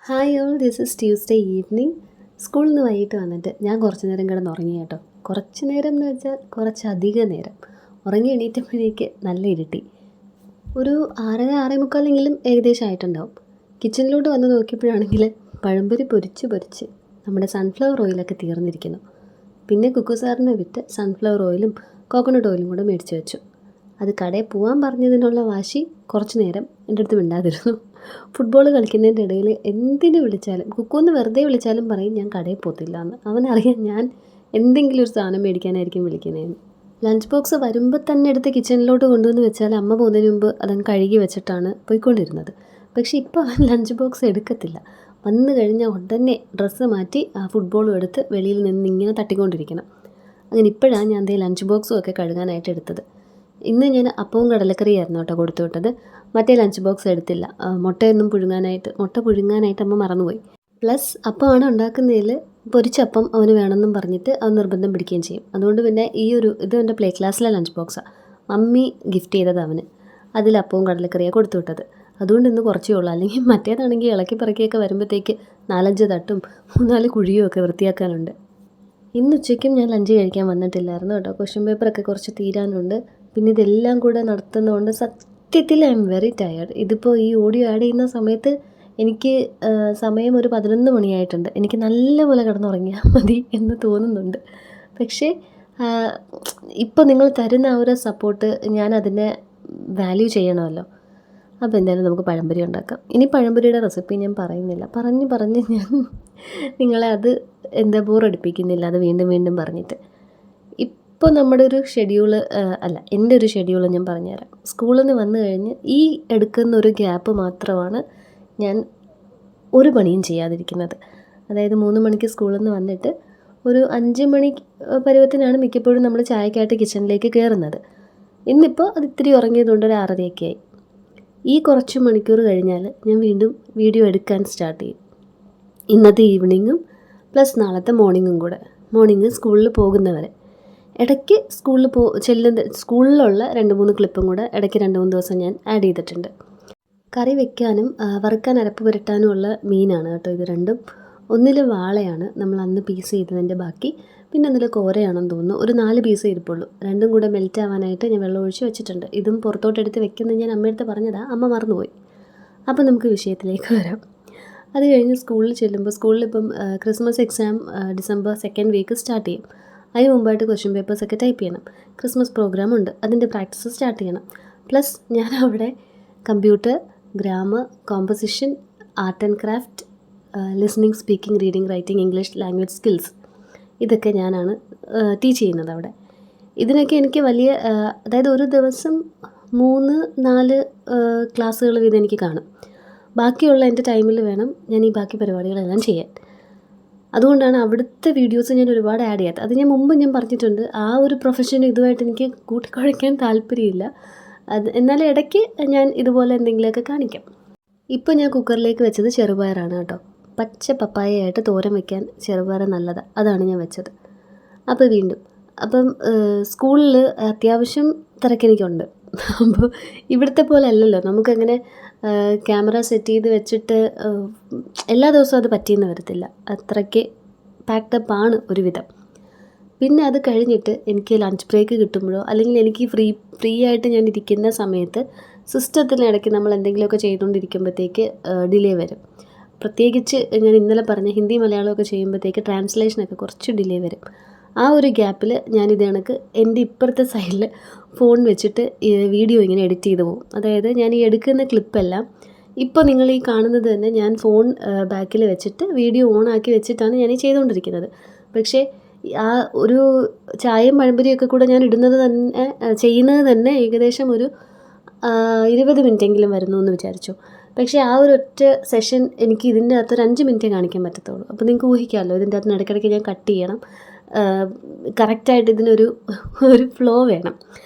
Hi all, this is Tuesday evening. സ്കൂളിൽ നിന്ന് വൈകിട്ട് വന്നിട്ട് ഞാൻ കുറച്ച് നേരം കിടന്നുറങ്ങി കേട്ടോ. കുറച്ച് നേരം എന്ന് വെച്ചാൽ കുറച്ചധികം നേരം. ഉറങ്ങി എണീറ്റപ്പോഴേക്ക് നല്ല ഇരുട്ടി. ഒരു 6:30 6:45 ഏകദേശം ആയിട്ടുണ്ടാവും. കിച്ചണിലോട്ട് വന്ന് നോക്കിയപ്പോഴാണെങ്കിൽ പഴംപൊരി പൊരിച്ച് നമ്മുടെ സൺഫ്ലവർ ഓയിലൊക്കെ തീർന്നിരിക്കുന്നു. പിന്നെ കുക്കുസാറിനെ വിറ്റ് സൺഫ്ലവർ ഓയിലും കോക്കനട്ട് ഓയിലും കൂടെ മേടിച്ച് വെച്ചു. അത് കടയിൽ പോകാൻ പറഞ്ഞതിനുള്ള വാശി കുറച്ച് നേരം എൻ്റെ അടുത്ത് മിണ്ടാതിരുന്നു. ഫുട്ബോൾ കളിക്കുന്നതിൻ്റെ ഇടയിൽ എന്തിനു വിളിച്ചാലും, കുക്കുന്ന് വെറുതെ വിളിച്ചാലും പറയും ഞാൻ കടയിൽ പോകത്തില്ല എന്ന്. അവനറിയാം ഞാൻ എന്തെങ്കിലും ഒരു സാധനം മേടിക്കാനായിരിക്കും വിളിക്കുന്നതെന്ന്. ലഞ്ച് ബോക്സ് വരുമ്പോൾ തന്നെ എടുത്ത് കിച്ചണിലോട്ട് കൊണ്ടുവന്ന് വെച്ചാൽ അമ്മ പോകുന്നതിന് മുമ്പ് അതങ്ങ് കഴുകി വെച്ചിട്ടാണ് പോയിക്കൊണ്ടിരുന്നത്. പക്ഷേ ഇപ്പോൾ അവൻ ലഞ്ച് ബോക്സ് എടുക്കത്തില്ല. വന്നു കഴിഞ്ഞാൽ ഉടനെ ഡ്രസ്സ് മാറ്റി ആ ഫുട്ബോളും എടുത്ത് വെളിയിൽ നിന്ന് ഇങ്ങനെ തട്ടിക്കൊണ്ടിരിക്കണം. അങ്ങനെ ഇപ്പോഴാണ് ഞാൻ ലഞ്ച് ബോക്സും ഒക്കെ കഴുകാനായിട്ട് എടുത്തത്. ഇന്ന് ഞാൻ അപ്പവും കടലക്കറിയായിരുന്നു കേട്ടോ കൊടുത്തു വിട്ടത്. മറ്റേ ലഞ്ച് ബോക്സ് എടുത്തില്ല. മുട്ട പുഴുങ്ങാനായിട്ട് അമ്മ മറന്നുപോയി. പ്ലസ് അപ്പമാണ് ഉണ്ടാക്കുന്നതിൽ പൊരിച്ചപ്പം അവന് വേണമെന്നും പറഞ്ഞിട്ട് അവൻ നിർബന്ധം പിടിക്കുകയും ചെയ്യും. അതുകൊണ്ട് പിന്നെ ഇത് എൻ്റെ പ്ലേ ക്ലാസ്സിലെ ലഞ്ച് ബോക്സാണ്. മമ്മി ഗിഫ്റ്റ് ചെയ്തത് അവന്. അതിൽ അപ്പവും കടലക്കറിയാണ് കൊടുത്തു വിട്ടത്. അതുകൊണ്ട് ഇന്ന് കുറച്ചേ ഉള്ളൂ. അല്ലെങ്കിൽ മറ്റേതാണെങ്കിൽ ഇളക്കി പറക്കിയൊക്കെ വരുമ്പോഴത്തേക്ക് 4-5 തട്ടും 3-4 കുഴിയും ഒക്കെ വൃത്തിയാക്കാനുണ്ട്. ഇന്ന് ഉച്ചയ്ക്കും ഞാൻ ലഞ്ച് കഴിക്കാൻ വന്നിട്ടില്ലായിരുന്നു കേട്ടോ. ക്വസ്റ്റ്യൻ പേപ്പറൊക്കെ കുറച്ച് തീരാനുണ്ട്. പിന്നെ ഇതെല്ലാം കൂടെ നടത്തുന്നതുകൊണ്ട് സത്യത്തിൽ ഐ എം വെരി ടയേർഡ്. ഇതിപ്പോൾ ഈ ഓഡിയോ ആഡ് ചെയ്യുന്ന സമയത്ത് എനിക്ക് സമയം ഒരു 11 മണിയായിട്ടുണ്ട്. എനിക്ക് നല്ലപോലെ കിടന്നുറങ്ങിയാൽ മതി എന്ന് തോന്നുന്നുണ്ട്. പക്ഷേ ഇപ്പോൾ നിങ്ങൾ തരുന്ന ആ ഒരു സപ്പോർട്ട് ഞാനതിനെ വാല്യൂ ചെയ്യണമല്ലോ. അപ്പോൾ എന്തായാലും നമുക്ക് പഴംപൊരി ഉണ്ടാക്കാം. ഇനി പഴംപൊരിയുടെ റെസിപ്പി ഞാൻ പറയുന്നില്ല. പറഞ്ഞ് ഞാൻ നിങ്ങളെ അത് ബോറടിപ്പിക്കുന്നില്ല അത് വീണ്ടും പറഞ്ഞിട്ട്. ഇപ്പോൾ നമ്മുടെ ഒരു ഷെഡ്യൂള് എൻ്റെ ഒരു ഷെഡ്യൂള് ഞാൻ പറഞ്ഞുതരാം. സ്കൂളിൽ നിന്ന് വന്നു കഴിഞ്ഞ് ഈ എടുക്കുന്ന ഒരു ഗ്യാപ്പ് മാത്രമാണ് ഞാൻ ഒരു പണിയും ചെയ്യാതിരിക്കുന്നത്. അതായത് 3 മണിക്ക് സ്കൂളിൽ നിന്ന് വന്നിട്ട് ഒരു 5 മണി പരുവത്തിനാണ് മിക്കപ്പോഴും നമ്മൾ ചായക്കായിട്ട് കിച്ചണിലേക്ക് കയറുന്നത്. ഇന്നിപ്പോൾ അത് ഇത്തിരി ഉറങ്ങിയതുകൊണ്ട് ഒരു 6:30 ആയി. ഈ കുറച്ച് മണിക്കൂർ കഴിഞ്ഞാൽ ഞാൻ വീണ്ടും വീഡിയോ എടുക്കാൻ സ്റ്റാർട്ട് ചെയ്യും. ഇന്നത്തെ ഈവനിങ്ങും പ്ലസ് നാളത്തെ മോർണിംഗും കൂടെ. മോർണിംഗ് സ്കൂളിൽ പോകുന്നവരെ ഇടയ്ക്ക് സ്കൂളിലുള്ള 2-3 ക്ലിപ്പും കൂടെ ഇടയ്ക്ക് 2-3 ദിവസം ഞാൻ ആഡ് ചെയ്തിട്ടുണ്ട്. കറി വെക്കാനും വറുക്കാൻ അരപ്പ് പുരട്ടാനുമുള്ള മീനാണ് കേട്ടോ ഇത് രണ്ടും. ഒന്നിൽ വാളയാണ് നമ്മൾ അന്ന് പീസ് ചെയ്തതിൻ്റെ ബാക്കി. പിന്നെ ഒന്നിൽ കോരയാണെന്ന് തോന്നുന്നു. ഒരു 4 പീസ് ഇരിപ്പുള്ളൂ. രണ്ടും കൂടെ മെൽറ്റ് ആവാനായിട്ട് ഞാൻ വെള്ളം ഒഴിച്ച് വെച്ചിട്ടുണ്ട്. ഇതും പുറത്തോട്ടെടുത്ത് വെക്കുന്നത് ഞാൻ അമ്മയടുത്ത് പറഞ്ഞതാണ്. അമ്മ മറന്നുപോയി. അപ്പോൾ നമുക്ക് വിഷയത്തിലേക്ക് വരാം. അത് കഴിഞ്ഞ് സ്കൂളിൽ ചെല്ലുമ്പോൾ സ്കൂളിലിപ്പം Christmas exam December 2nd week start ചെയ്യും. അതിന് മുമ്പായിട്ട് ക്വസ്റ്റ്യൻ പേപ്പേഴ്സൊക്കെ ടൈപ്പ് ചെയ്യണം. ക്രിസ്മസ് പ്രോഗ്രാം ഉണ്ട്, അതിൻ്റെ പ്രാക്ടീസ് സ്റ്റാർട്ട് ചെയ്യണം. പ്ലസ് ഞാൻ അവിടെ computer, grammar, composition, art and craft, listening, speaking, reading, writing, English language skills ഇതൊക്കെ ഞാനാണ് ടീച്ച് ചെയ്യുന്നത് അവിടെ. ഇതിനൊക്കെ എനിക്ക് വലിയ അതായത് ഒരു ദിവസം 3-4 ക്ലാസ്സുകൾ വീതം എനിക്ക് കാണും. ബാക്കിയുള്ള എൻ്റെ ടൈമിൽ വേണം ഞാൻ ഈ ബാക്കി പരിപാടികളെല്ലാം ചെയ്യാൻ. അതുകൊണ്ടാണ് അവിടുത്തെ വീഡിയോസ് ഞാൻ ഒരുപാട് ആഡ് ചെയ്യാത്തത്. അത് ഞാൻ മുമ്പ് പറഞ്ഞിട്ടുണ്ട്. ആ ഒരു പ്രൊഫഷൻ ഇതുമായിട്ട് എനിക്ക് കൂട്ടിക്കുഴയ്ക്കാൻ താല്പര്യമില്ല. എന്നാലും ഇടയ്ക്ക് ഞാൻ ഇതുപോലെ എന്തെങ്കിലുമൊക്കെ കാണിക്കാം. ഇപ്പോൾ ഞാൻ കുക്കറിലേക്ക് വെച്ചത് ചെറുപയറാണ് കേട്ടോ. പച്ച പപ്പായയായിട്ട് തോരൻ വയ്ക്കാൻ ചെറുപയർ നല്ലതാണ്. അതാണ് ഞാൻ വെച്ചത്. അപ്പം സ്കൂളിൽ അത്യാവശ്യം തിരക്കെനിക്കുണ്ട്. അപ്പോൾ ഇവിടുത്തെ പോലെ അല്ലല്ലോ നമുക്കങ്ങനെ ക്യാമറ സെറ്റ് ചെയ്ത് വെച്ചിട്ട് എല്ലാ ദിവസവും അത് പറ്റിയെന്ന് വരത്തില്ല. അത്രയ്ക്ക് പാക്ഡപ്പ് ആണ് ഒരുവിധം. പിന്നെ അത് കഴിഞ്ഞിട്ട് എനിക്ക് ലഞ്ച് ബ്രേക്ക് കിട്ടുമ്പോഴോ അല്ലെങ്കിൽ എനിക്ക് ഫ്രീ ആയിട്ട് ഞാൻ ഇരിക്കുന്ന സമയത്ത് സിസ്റ്റത്തിനിടയ്ക്ക് നമ്മൾ എന്തെങ്കിലുമൊക്കെ ചെയ്തുകൊണ്ടിരിക്കുമ്പോഴത്തേക്ക് ഡിലേ വരും. പ്രത്യേകിച്ച് ഞാൻ ഇന്നലെ പറഞ്ഞ ഹിന്ദി മലയാളമൊക്കെ ചെയ്യുമ്പോഴത്തേക്ക് ട്രാൻസ്ലേഷനൊക്കെ കുറച്ച് ഡിലേ വരും. ആ ഒരു ഗ്യാപ്പിൽ ഞാനിത് കണക്ക് എൻ്റെ ഇപ്പുറത്തെ സൈഡിൽ ഫോൺ വെച്ചിട്ട് വീഡിയോ ഇങ്ങനെ എഡിറ്റ് ചെയ്ത് പോകും. അതായത് ഞാൻ ഈ എടുക്കുന്ന ക്ലിപ്പെല്ലാം ഇപ്പോൾ നിങ്ങൾ ഈ കാണുന്നത് തന്നെ ഞാൻ ഫോൺ ബാക്കിൽ വെച്ചിട്ട് വീഡിയോ ഓൺ ആക്കി വെച്ചിട്ടാണ് ഞാൻ ഈ ചെയ്തുകൊണ്ടിരിക്കുന്നത്. പക്ഷേ ആ ഒരു ചായയും പഴംപൊരിയൊക്കെ കൂടെ ഞാൻ ചെയ്യുന്നത് തന്നെ ഏകദേശം ഒരു 20 മിനിറ്റെങ്കിലും വരുന്നു എന്ന് വിചാരിച്ചു. പക്ഷേ ആ ഒരു ഒറ്റ സെഷൻ എനിക്ക് ഇതിൻ്റെ അകത്ത് ഒരു 5 മിനിറ്റേ കാണിക്കാൻ പറ്റത്തുള്ളൂ. അപ്പോൾ നിങ്ങൾക്ക് ഊഹിക്കാമല്ലോ ഇതിൻ്റെ അകത്ത് ഇടയ്ക്കിടയ്ക്ക് ഞാൻ കട്ട് ചെയ്യണം. കറക്റ്റായിട്ട് ഇതിനൊരു ഫ്ലോ വേണം.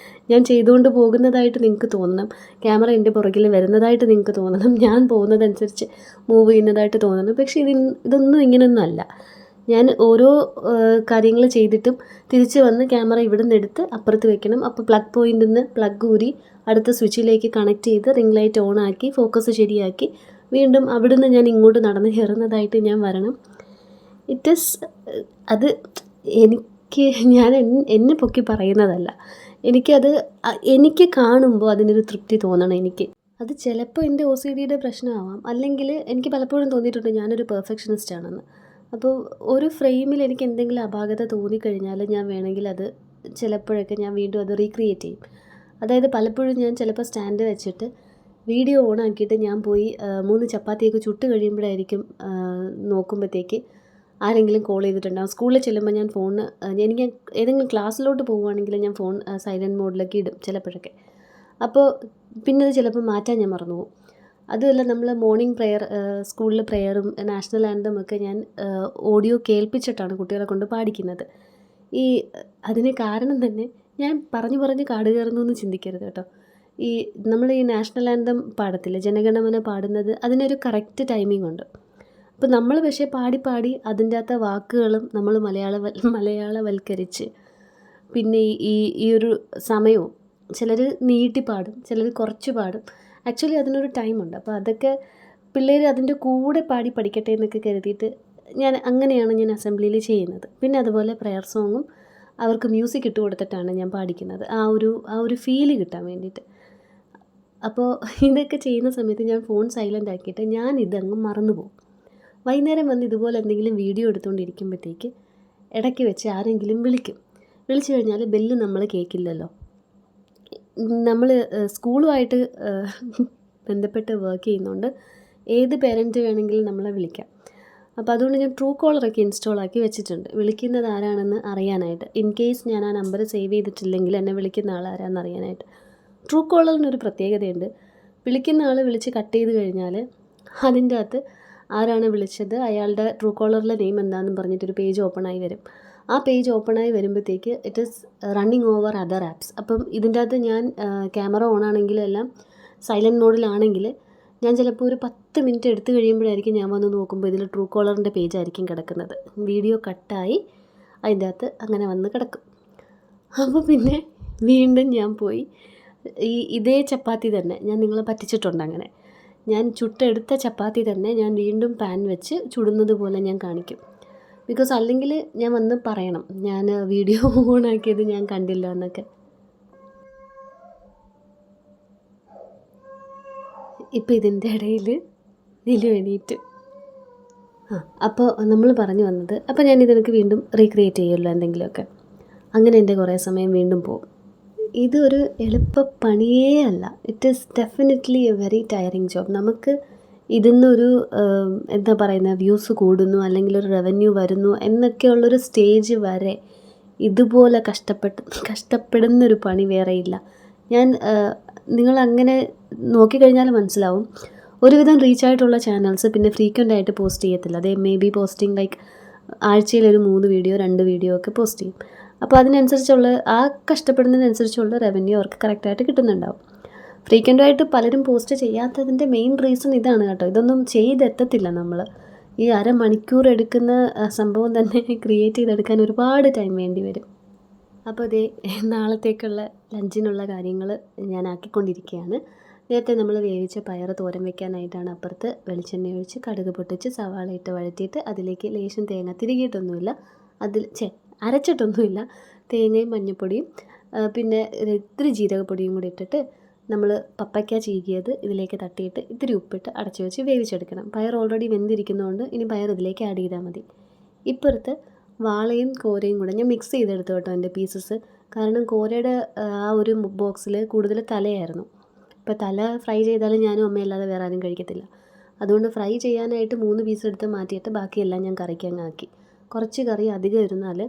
ഞാൻ ചെയ്തുകൊണ്ട് പോകുന്നതായിട്ട് നിങ്ങൾക്ക് തോന്നണം, ക്യാമറ എൻ്റെ പുറകിൽ വരുന്നതായിട്ട് നിങ്ങൾക്ക് തോന്നണം, ഞാൻ പോകുന്നതനുസരിച്ച് മൂവ് ചെയ്യുന്നതായിട്ട് തോന്നണം. പക്ഷേ ഇതൊന്നും ഇങ്ങനെയൊന്നും അല്ല. ഞാൻ ഓരോ കാര്യങ്ങൾ ചെയ്തിട്ടും തിരിച്ച് വന്ന് ക്യാമറ ഇവിടെ നിന്ന് എടുത്ത് അപ്പുറത്ത് വെക്കണം. അപ്പോൾ പ്ലഗ് പോയിൻറ്റിൽ നിന്ന് പ്ലഗ് ഊരി അടുത്ത സ്വിച്ചിലേക്ക് കണക്ട് ചെയ്ത് റിംഗ് ലൈറ്റ് ഓൺ ആക്കി ഫോക്കസ് ശരിയാക്കി വീണ്ടും അവിടുന്ന് ഞാൻ ഇങ്ങോട്ട് നടന്ന് കയറുന്നതായിട്ട് ഞാൻ വരണം. ഇറ്റ് ഈസ് അത് എനിക്ക് ഞാൻ എന്നെ പൊക്കി പറയുന്നതല്ല. എനിക്കത് എനിക്ക് കാണുമ്പോൾ അതിനൊരു തൃപ്തി തോന്നണം എനിക്ക്. അത് ചിലപ്പോൾ എൻ്റെ OCDയുടെ പ്രശ്നമാവാം, അല്ലെങ്കിൽ എനിക്ക് പലപ്പോഴും തോന്നിയിട്ടുണ്ട് ഞാനൊരു പെർഫെക്ഷനിസ്റ്റ് ആണെന്ന്. അപ്പോൾ ഒരു ഫ്രെയിമിൽ എനിക്ക് എന്തെങ്കിലും അപാകത തോന്നിക്കഴിഞ്ഞാൽ ഞാൻ വേണമെങ്കിൽ അത് ചിലപ്പോഴൊക്കെ ഞാൻ വീണ്ടും അത് റീക്രിയേറ്റ് ചെയ്യും. അതായത് പലപ്പോഴും ഞാൻ ചിലപ്പോൾ സ്റ്റാൻഡ് വെച്ചിട്ട് വീഡിയോ ഓൺ ആക്കിയിട്ട് ഞാൻ പോയി 3 ചപ്പാത്തിയൊക്കെ ചുട്ട് കഴിയുമ്പോഴായിരിക്കും നോക്കുമ്പോഴത്തേക്ക് ആരെങ്കിലും കോൾ ചെയ്തിട്ടുണ്ടാകും. സ്കൂളിൽ ചെല്ലുമ്പോൾ ഞാൻ ഫോണ് എനിക്ക് ഏതെങ്കിലും ക്ലാസ്സിലോട്ട് പോവുകയാണെങ്കിൽ ഞാൻ ഫോൺ സൈലൻറ്റ് മോഡിലൊക്കെ ഇടും ചിലപ്പോഴൊക്കെ. അപ്പോൾ പിന്നെ അത് ചിലപ്പോൾ മാറ്റാൻ ഞാൻ മറന്നു പോകും. അതുമല്ല, നമ്മൾ മോർണിംഗ് പ്രെയർ, സ്കൂളിൽ പ്രെയറും നാഷണൽ ആന്തം ഒക്കെ ഞാൻ ഓഡിയോ കേൾപ്പിച്ചിട്ടാണ് കുട്ടികളെ കൊണ്ട് പാടിക്കുന്നത്. അതിന് കാരണം തന്നെ ഞാൻ പറഞ്ഞ് കാട് കയറുന്നു എന്ന് ചിന്തിക്കരുത് കേട്ടോ. നമ്മൾ ഈ നാഷണൽ ആന്തം പാടത്തില്ലേ, ജനഗണമന പാടുന്നത്, അതിനൊരു കറക്റ്റ് ടൈമിംഗ് ഉണ്ട്. അപ്പോൾ നമ്മൾ പക്ഷേ പാടി അതിൻ്റെ അകത്തെ വാക്കുകളും നമ്മൾ മലയാളവൽക്കരിച്ച് പിന്നെ ഈ ഒരു സമയവും ചിലർ നീട്ടി പാടും, ചിലർ കുറച്ച് പാടും. ആക്ച്വലി അതിനൊരു ടൈമുണ്ട്. അപ്പോൾ അതൊക്കെ പിള്ളേർ അതിൻ്റെ കൂടെ പാടി പഠിക്കട്ടെ എന്നൊക്കെ കരുതിയിട്ട് അങ്ങനെയാണ് ഞാൻ അസംബ്ലിയിൽ ചെയ്യുന്നത്. പിന്നെ അതുപോലെ പ്രെയർ സോങ്ങും അവർക്ക് മ്യൂസിക് ഇട്ട് കൊടുത്തിട്ടാണ് ഞാൻ പാടിക്കുന്നത്, ആ ഒരു ഫീല് കിട്ടാൻ വേണ്ടിയിട്ട്. അപ്പോൾ ഇതൊക്കെ ചെയ്യുന്ന സമയത്ത് ഞാൻ ഫോൺ സൈലൻ്റ് ആക്കിയിട്ട് ഞാൻ ഇതങ്ങ് മറന്നു പോകും. വൈകുന്നേരം വന്ന് ഇതുപോലെ എന്തെങ്കിലും വീഡിയോ എടുത്തുകൊണ്ടിരിക്കുമ്പോഴത്തേക്ക് ഇടയ്ക്ക് വെച്ച് ആരെങ്കിലും വിളിച്ചു കഴിഞ്ഞാൽ ബെല്ല് നമ്മൾ കേൾക്കില്ലല്ലോ. നമ്മൾ സ്കൂളുമായിട്ട് ബന്ധപ്പെട്ട് വർക്ക് ചെയ്യുന്നതുകൊണ്ട് ഏത് പേരൻറ്റ് വേണമെങ്കിലും നമ്മളെ വിളിക്കാം. അപ്പോൾ അതുകൊണ്ട് ഞാൻ ട്രൂ കോളറൊക്കെ ഇൻസ്റ്റാൾ ആക്കി വെച്ചിട്ടുണ്ട്, വിളിക്കുന്നത് ആരാണെന്ന് അറിയാനായിട്ട്. ഇൻ കേസ് ഞാൻ ആ നമ്പർ സേവ് ചെയ്തിട്ടില്ലെങ്കിൽ എന്നെ വിളിക്കുന്ന ആൾ ആരാണെന്ന് അറിയാനായിട്ട്. ട്രൂ കോളറിനൊരു പ്രത്യേകതയുണ്ട്. വിളിക്കുന്ന ആൾ വിളിച്ച് കട്ട് ചെയ്ത് കഴിഞ്ഞാൽ അതിൻ്റെ അകത്ത് ആരാണ് വിളിച്ചത്, അയാളുടെ ട്രൂ കോളറിലെ നെയിം എന്താണെന്ന് പറഞ്ഞിട്ടൊരു പേജ് ഓപ്പണായി വരും. ആ പേജ് ഓപ്പണായി വരുമ്പോഴത്തേക്ക് it is running over other apps. അപ്പം ഇതിൻ്റെ അകത്ത് ഞാൻ ക്യാമറ ഓൺ ആണെങ്കിലും എല്ലാം സൈലൻറ്റ് മോഡിലാണെങ്കിൽ ഞാൻ ചിലപ്പോൾ ഒരു 10 മിനിറ്റ് എടുത്തു കഴിയുമ്പോഴായിരിക്കും ഞാൻ വന്ന് നോക്കുമ്പോൾ ഇതിൽ ട്രൂ കോളറിൻ്റെ പേജായിരിക്കും കിടക്കുന്നത്. വീഡിയോ കട്ടായി അതിൻ്റെ അകത്ത് അങ്ങനെ വന്ന് കിടക്കും. അപ്പോൾ പിന്നെ വീണ്ടും ഞാൻ പോയി ഇതേ ചപ്പാത്തി തന്നെ ഞാൻ നിങ്ങളെ പറ്റിച്ചിട്ടുണ്ട്. അങ്ങനെ ഞാൻ ചുട്ടെടുത്ത ചപ്പാത്തി തന്നെ ഞാൻ വീണ്ടും പാൻ വെച്ച് ചുടുന്നത് പോലെ ഞാൻ കാണിക്കും. ബിക്കോസ് അല്ലെങ്കിൽ ഞാൻ വന്ന് പറയണം ഞാൻ വീഡിയോ ഓൺ ആക്കിയത് ഞാൻ കണ്ടില്ല എന്നൊക്കെ. ഇപ്പോൾ ഇതിൻ്റെ ഇടയിൽ നിലു എണീറ്റ്. അപ്പോൾ നമ്മൾ പറഞ്ഞു വന്നത്, അപ്പോൾ ഞാനിതെനിക്ക് വീണ്ടും റീക്രിയേറ്റ് ചെയ്യുമല്ലോ എന്തെങ്കിലുമൊക്കെ. അങ്ങനെ എൻ്റെ കുറേ സമയം വീണ്ടും പോകും. ഇതൊരു എളുപ്പപ്പണിയേ അല്ല. It is definitely A very tiring job. നമുക്ക് ഇതിന്നൊരു എന്താ പറയുന്നത്, വ്യൂസ് കൂടുന്നു അല്ലെങ്കിൽ ഒരു റവന്യൂ വരുന്നു എന്നൊക്കെയുള്ളൊരു സ്റ്റേജ് വരെ ഇതുപോലെ കഷ്ടപ്പെടുന്നൊരു പണി വേറെയില്ല. നിങ്ങളങ്ങനെ നോക്കിക്കഴിഞ്ഞാൽ മനസ്സിലാവും. ഒരുവിധം റീച്ചായിട്ടുള്ള ചാനൽസ് പിന്നെ ഫ്രീക്വൻ്റ് ആയിട്ട് പോസ്റ്റ് ചെയ്യത്തില്ല. അതേ മേ ബി പോസ്റ്റിംഗ് ലൈക്ക് ആഴ്ചയിലൊരു 3 വീഡിയോ 2 വീഡിയോ ഒക്കെ പോസ്റ്റ് ചെയ്യും. അപ്പോൾ അതിനനുസരിച്ചുള്ള ആ കഷ്ടപ്പെടുന്നതിനനുസരിച്ചുള്ള റവന്യൂ അവർക്ക് കറക്റ്റായിട്ട് കിട്ടുന്നുണ്ടാവും. ഫ്രീക്വൻ്റായിട്ട് പലരും പോസ്റ്റ് ചെയ്യാത്തതിൻ്റെ മെയിൻ റീസൺ ഇതാണ് കേട്ടോ. ഇതൊന്നും ചെയ്തെത്തത്തില്ല നമ്മൾ. ഈ അരമണിക്കൂർ എടുക്കുന്ന സംഭവം തന്നെ ക്രിയേറ്റ് ചെയ്തെടുക്കാൻ ഒരുപാട് ടൈം വേണ്ടി വരും. അപ്പോൾ ഇതേ നാളത്തേക്കുള്ള ലഞ്ചിനുള്ള കാര്യങ്ങൾ ഞാൻ ആക്കിക്കൊണ്ടിരിക്കുകയാണ്. നേരത്തെ നമ്മൾ വേവിച്ച പയർ തോരൻ വെക്കാനായിട്ടാണ് അപ്പുറത്ത് വെളിച്ചെണ്ണ ഒഴിച്ച് കടുക് പൊട്ടിച്ച് സവാള ഇട്ട് വഴറ്റിയിട്ട് അതിലേക്ക് ലേശം തേങ്ങ തിരികിയിട്ടൊന്നുമില്ല, അരച്ചിട്ടൊന്നുമില്ല, തേങ്ങയും മഞ്ഞൾപ്പൊടിയും പിന്നെ ഇത്തിരി ജീരകപ്പൊടിയും കൂടി ഇട്ടിട്ട് നമ്മൾ പപ്പയ്ക്ക ചീകിയത് ഇതിലേക്ക് തട്ടിയിട്ട് ഇത്തിരി ഉപ്പിട്ട് അടച്ചു വെച്ച് വേവിച്ചെടുക്കണം. പയർ ഓൾറെഡി വെന്തിരിക്കുന്നതുകൊണ്ട് ഇനി പയർ ഇതിലേക്ക് ആഡ് ചെയ്താൽ മതി. ഇപ്പുറത്ത് വാളയും കോരയും കൂടെ ഞാൻ മിക്സ് ചെയ്തെടുത്തു കേട്ടോ എൻ്റെ പീസസ്. കാരണം കോരയുടെ ആ ഒരു ബോക്സിൽ കൂടുതൽ തലയായിരുന്നു. ഇപ്പോൾ തല ഫ്രൈ ചെയ്താലും ഞാനും അമ്മയല്ലാതെ വേറെ ആരും കഴിക്കത്തില്ല. അതുകൊണ്ട് ഫ്രൈ ചെയ്യാനായിട്ട് 3 പീസ് എടുത്ത് മാറ്റിയിട്ട് ബാക്കിയെല്ലാം ഞാൻ കറിക്കങ്ങ് ആക്കി. കുറച്ച് കറി അധികം ഇരുന്നാൽ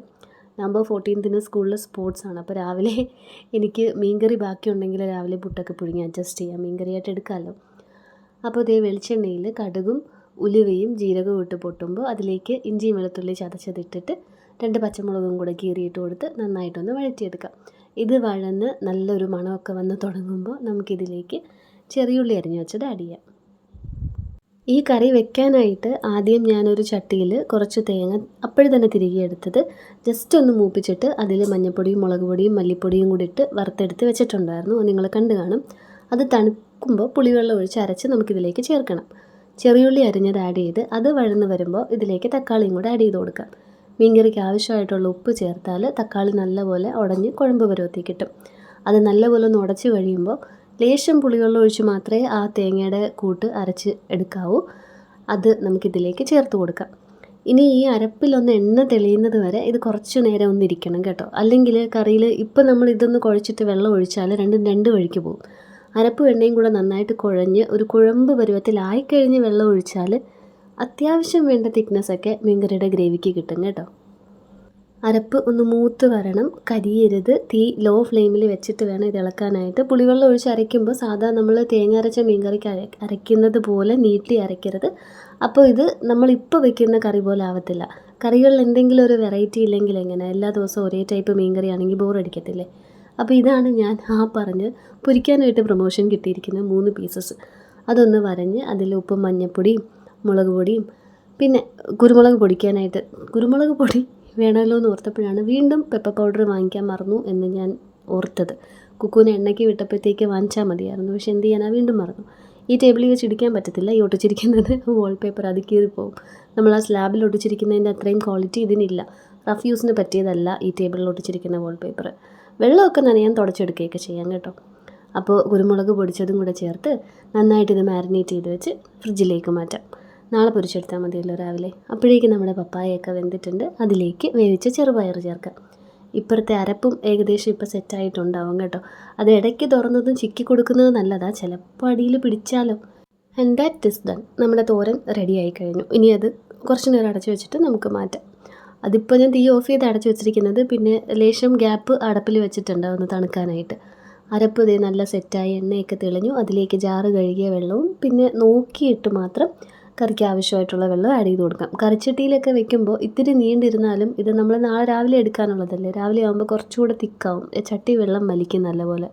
നവംബർ 14 സ്കൂളിൽ സ്പോർട്സാണ്. അപ്പോൾ രാവിലെ എനിക്ക് മീൻകറി ബാക്കിയുണ്ടെങ്കിൽ രാവിലെ പുട്ടൊക്കെ പുഴുങ്ങി അഡ്ജസ്റ്റ് ചെയ്യാം, മീൻകറിയായിട്ട് എടുക്കാമല്ലോ. അപ്പോൾ ഇതേ വെളിച്ചെണ്ണയിൽ കടുകും ഉലുവയും ജീരകവും ഇട്ട് പൊട്ടുമ്പോൾ അതിലേക്ക് ഇഞ്ചിയും വെളുത്തുള്ളി ചതച്ചതിട്ടിട്ട് 2 പച്ചമുളകും കൂടെ കീറിയിട്ട് കൊടുത്ത് നന്നായിട്ടൊന്ന് വഴറ്റിയെടുക്കാം. ഇത് വഴന്ന് നല്ലൊരു മണമൊക്കെ വന്ന് തുടങ്ങുമ്പോൾ നമുക്കിതിലേക്ക് ചെറിയുള്ളി അരിഞ്ഞു വെച്ചത് ആഡ് ചെയ്യാം. ഈ കറി വെക്കാനായിട്ട് ആദ്യം ഞാനൊരു ചട്ടിയിൽ കുറച്ച് തേങ്ങ അപ്പോഴും തന്നെ തിരികെ എടുത്തത് ജസ്റ്റ് ഒന്ന് മൂപ്പിച്ചിട്ട് അതിൽ മഞ്ഞൾപ്പൊടിയും മുളക് പൊടിയും മല്ലിപ്പൊടിയും കൂടി ഇട്ട് വറുത്തെടുത്ത് വെച്ചിട്ടുണ്ടായിരുന്നു. നിങ്ങൾ കണ്ടു കാണും. അത് തണുക്കുമ്പോൾ പുളിവെള്ളം ഒഴിച്ച് അരച്ച് നമുക്കിതിലേക്ക് ചേർക്കണം. ചെറിയുള്ളി അരിഞ്ഞത് ആഡ് ചെയ്ത് അത് വഴന്ന് വരുമ്പോൾ ഇതിലേക്ക് തക്കാളിയും കൂടെ ആഡ് ചെയ്ത് കൊടുക്കാം. മീൻകറിക്ക് ആവശ്യമായിട്ടുള്ള ഉപ്പ് ചേർത്താൽ തക്കാളി നല്ലപോലെ ഉടഞ്ഞ് കുഴമ്പ് പരുവത്തിൽ കിട്ടും. അത് നല്ലപോലെ ഒന്ന് ഉടച്ച് കഴിയുമ്പോൾ ലേശം പുളിവെള്ളം ഒഴിച്ച് മാത്രമേ ആ തേങ്ങയുടെ കൂട്ട് അരച്ച് എടുക്കാവൂ. അത് നമുക്കിതിലേക്ക് ചേർത്ത് കൊടുക്കാം. ഇനി ഈ അരപ്പിലൊന്ന് എണ്ണ തെളിയുന്നത് വരെ ഇത് കുറച്ച് നേരം ഒന്ന് ഇരിക്കണം കേട്ടോ. അല്ലെങ്കിൽ കറിയിൽ ഇപ്പം നമ്മൾ ഇതൊന്ന് കുഴച്ചിട്ട് വെള്ളം ഒഴിച്ചാൽ രണ്ടും രണ്ട് വഴിക്ക് പോകും. അരപ്പും എണ്ണയും കൂടെ നന്നായിട്ട് കുഴഞ്ഞ് ഒരു കുഴമ്പ് പരുവത്തിലായിക്കഴിഞ്ഞ് വെള്ളം ഒഴിച്ചാൽ അത്യാവശ്യം വേണ്ട തിക്നെസ്സൊക്കെ മീൻകറിയുടെ ഗ്രേവിക്ക് കിട്ടും കേട്ടോ. അരപ്പ് ഒന്ന് മൂത്ത് വരണം, കരിയരുത്. തീ ലോ ഫ്ലെയിമിൽ വെച്ചിട്ട് വേണം ഇത് ഇളക്കാനായിട്ട്. പുളിവെള്ളം ഒഴിച്ച് അരയ്ക്കുമ്പോൾ സാധാ നമ്മൾ തേങ്ങ അരച്ച മീൻകറിക്ക് അരയ്ക്കുന്നത് പോലെ നീട്ടി അരയ്ക്കരുത്. അപ്പോൾ ഇത് നമ്മളിപ്പോൾ വെക്കുന്ന കറി പോലെ ആവത്തില്ല. കറികളിൽ എന്തെങ്കിലും ഒരു വെറൈറ്റി ഇല്ലെങ്കിൽ എങ്ങനെ? എല്ലാ ദിവസവും ഒരേ ടൈപ്പ് മീൻകറി ആണെങ്കിൽ ബോറടിക്കത്തില്ലേ? അപ്പോൾ ഇതാണ് ഞാൻ പറഞ്ഞ് പൊരിക്കാനായിട്ട് പ്രൊമോഷൻ കിട്ടിയിരിക്കുന്ന 3 പീസസ്. അതൊന്ന് വരഞ്ഞ് അതിൽ ഉപ്പും മഞ്ഞൾപ്പൊടിയും മുളക് പൊടിയും പിന്നെ കുരുമുളക് പൊടിക്കാനായിട്ട് കുരുമുളക് പൊടി വേണമല്ലോ എന്ന് ഓർത്തപ്പോഴാണ് വീണ്ടും പെപ്പർ പൗഡർ വാങ്ങിക്കാൻ മറന്നു എന്ന് ഞാൻ ഓർത്തത്. കുക്കുവിനെ എണ്ണയ്ക്ക് വിട്ടപ്പോഴത്തേക്ക് വാങ്ങിച്ചാൽ മതിയായിരുന്നു. പക്ഷെ എന്ത് ചെയ്യാനാ, വീണ്ടും മറന്നു. ഈ ടേബിളിൽ വെച്ച് ഇടിക്കാൻ പറ്റത്തില്ല. ഈ ഒട്ടിച്ചിരിക്കുന്നത് വാൾപേപ്പർ, അത് കീറിപ്പോവും. നമ്മൾ ആ സ്ലാബിൽ ഒട്ടിച്ചിരിക്കുന്നതിൻ്റെ അത്രയും ക്വാളിറ്റി ഇതിനില്ല. റഫ് യൂസിന് പറ്റിയതല്ല ഈ ടേബിളിൽ ഒട്ടിച്ചിരിക്കുന്ന വാൾപേപ്പർ. വെള്ളമൊക്കെ നനയാൻ തുടച്ചെടുക്കുകയൊക്കെ ചെയ്യാം കേട്ടോ. അപ്പോൾ കുരുമുളക് പൊടിച്ചതും കൂടെ ചേർത്ത് നന്നായിട്ട് ഇത് മാരിനേറ്റ് ചെയ്ത് വെച്ച് ഫ്രിഡ്ജിലേക്ക് മാറ്റാം. നാളെ പൊരിച്ചെടുത്താൽ മതിയല്ലോ രാവിലെ. അപ്പോഴേക്കും നമ്മുടെ പപ്പായയൊക്കെ വെന്തിട്ടുണ്ട്. അതിലേക്ക് വേവിച്ച ചെറുപയർ ചേർക്കാം. ഇപ്പുറത്തെ അരപ്പും ഏകദേശം ഇപ്പോൾ സെറ്റായിട്ടുണ്ടാവും കേട്ടോ. അത് ഇടയ്ക്ക് തുറന്നതും ചിക്കി കൊടുക്കുന്നത് നല്ലതാണ്, ചിലപ്പോൾ അടിയിൽ പിടിച്ചാലോ. And that is done. നമ്മുടെ തോരൻ റെഡി ആയി കഴിഞ്ഞു. ഇനി അത് കുറച്ച് നേരം അടച്ചു വെച്ചിട്ട് നമുക്ക് മാറ്റാം. അതിപ്പോൾ ഞാൻ തീ ഓഫ് ചെയ്ത് അടച്ചു വെച്ചിരിക്കുന്നത്, പിന്നെ ലേശം ഗ്യാപ്പ് അടപ്പിൽ വെച്ചിട്ടുണ്ട് ഒന്ന് തണുക്കാനായിട്ട്. അരപ്പ് ഇതേ നല്ല സെറ്റായി എണ്ണയൊക്കെ തെളിഞ്ഞു. അതിലേക്ക് ജാറ് കഴുകിയ വെള്ളവും പിന്നെ നോക്കിയിട്ട് മാത്രം കറിക്ക് ആവശ്യമായിട്ടുള്ള വെള്ളം ആഡ് ചെയ്ത് കൊടുക്കാം. കറിച്ചട്ടിയിലൊക്കെ വെക്കുമ്പോൾ ഇത്തിരി നീണ്ടിരുന്നാലും ഇത് നമ്മൾ നാളെ രാവിലെ എടുക്കാനുള്ളതല്ലേ, രാവിലെ ആകുമ്പോൾ കുറച്ചുകൂടെ തിക്കാവും. ചട്ടി വെള്ളം വലിക്കും നല്ലപോലെ.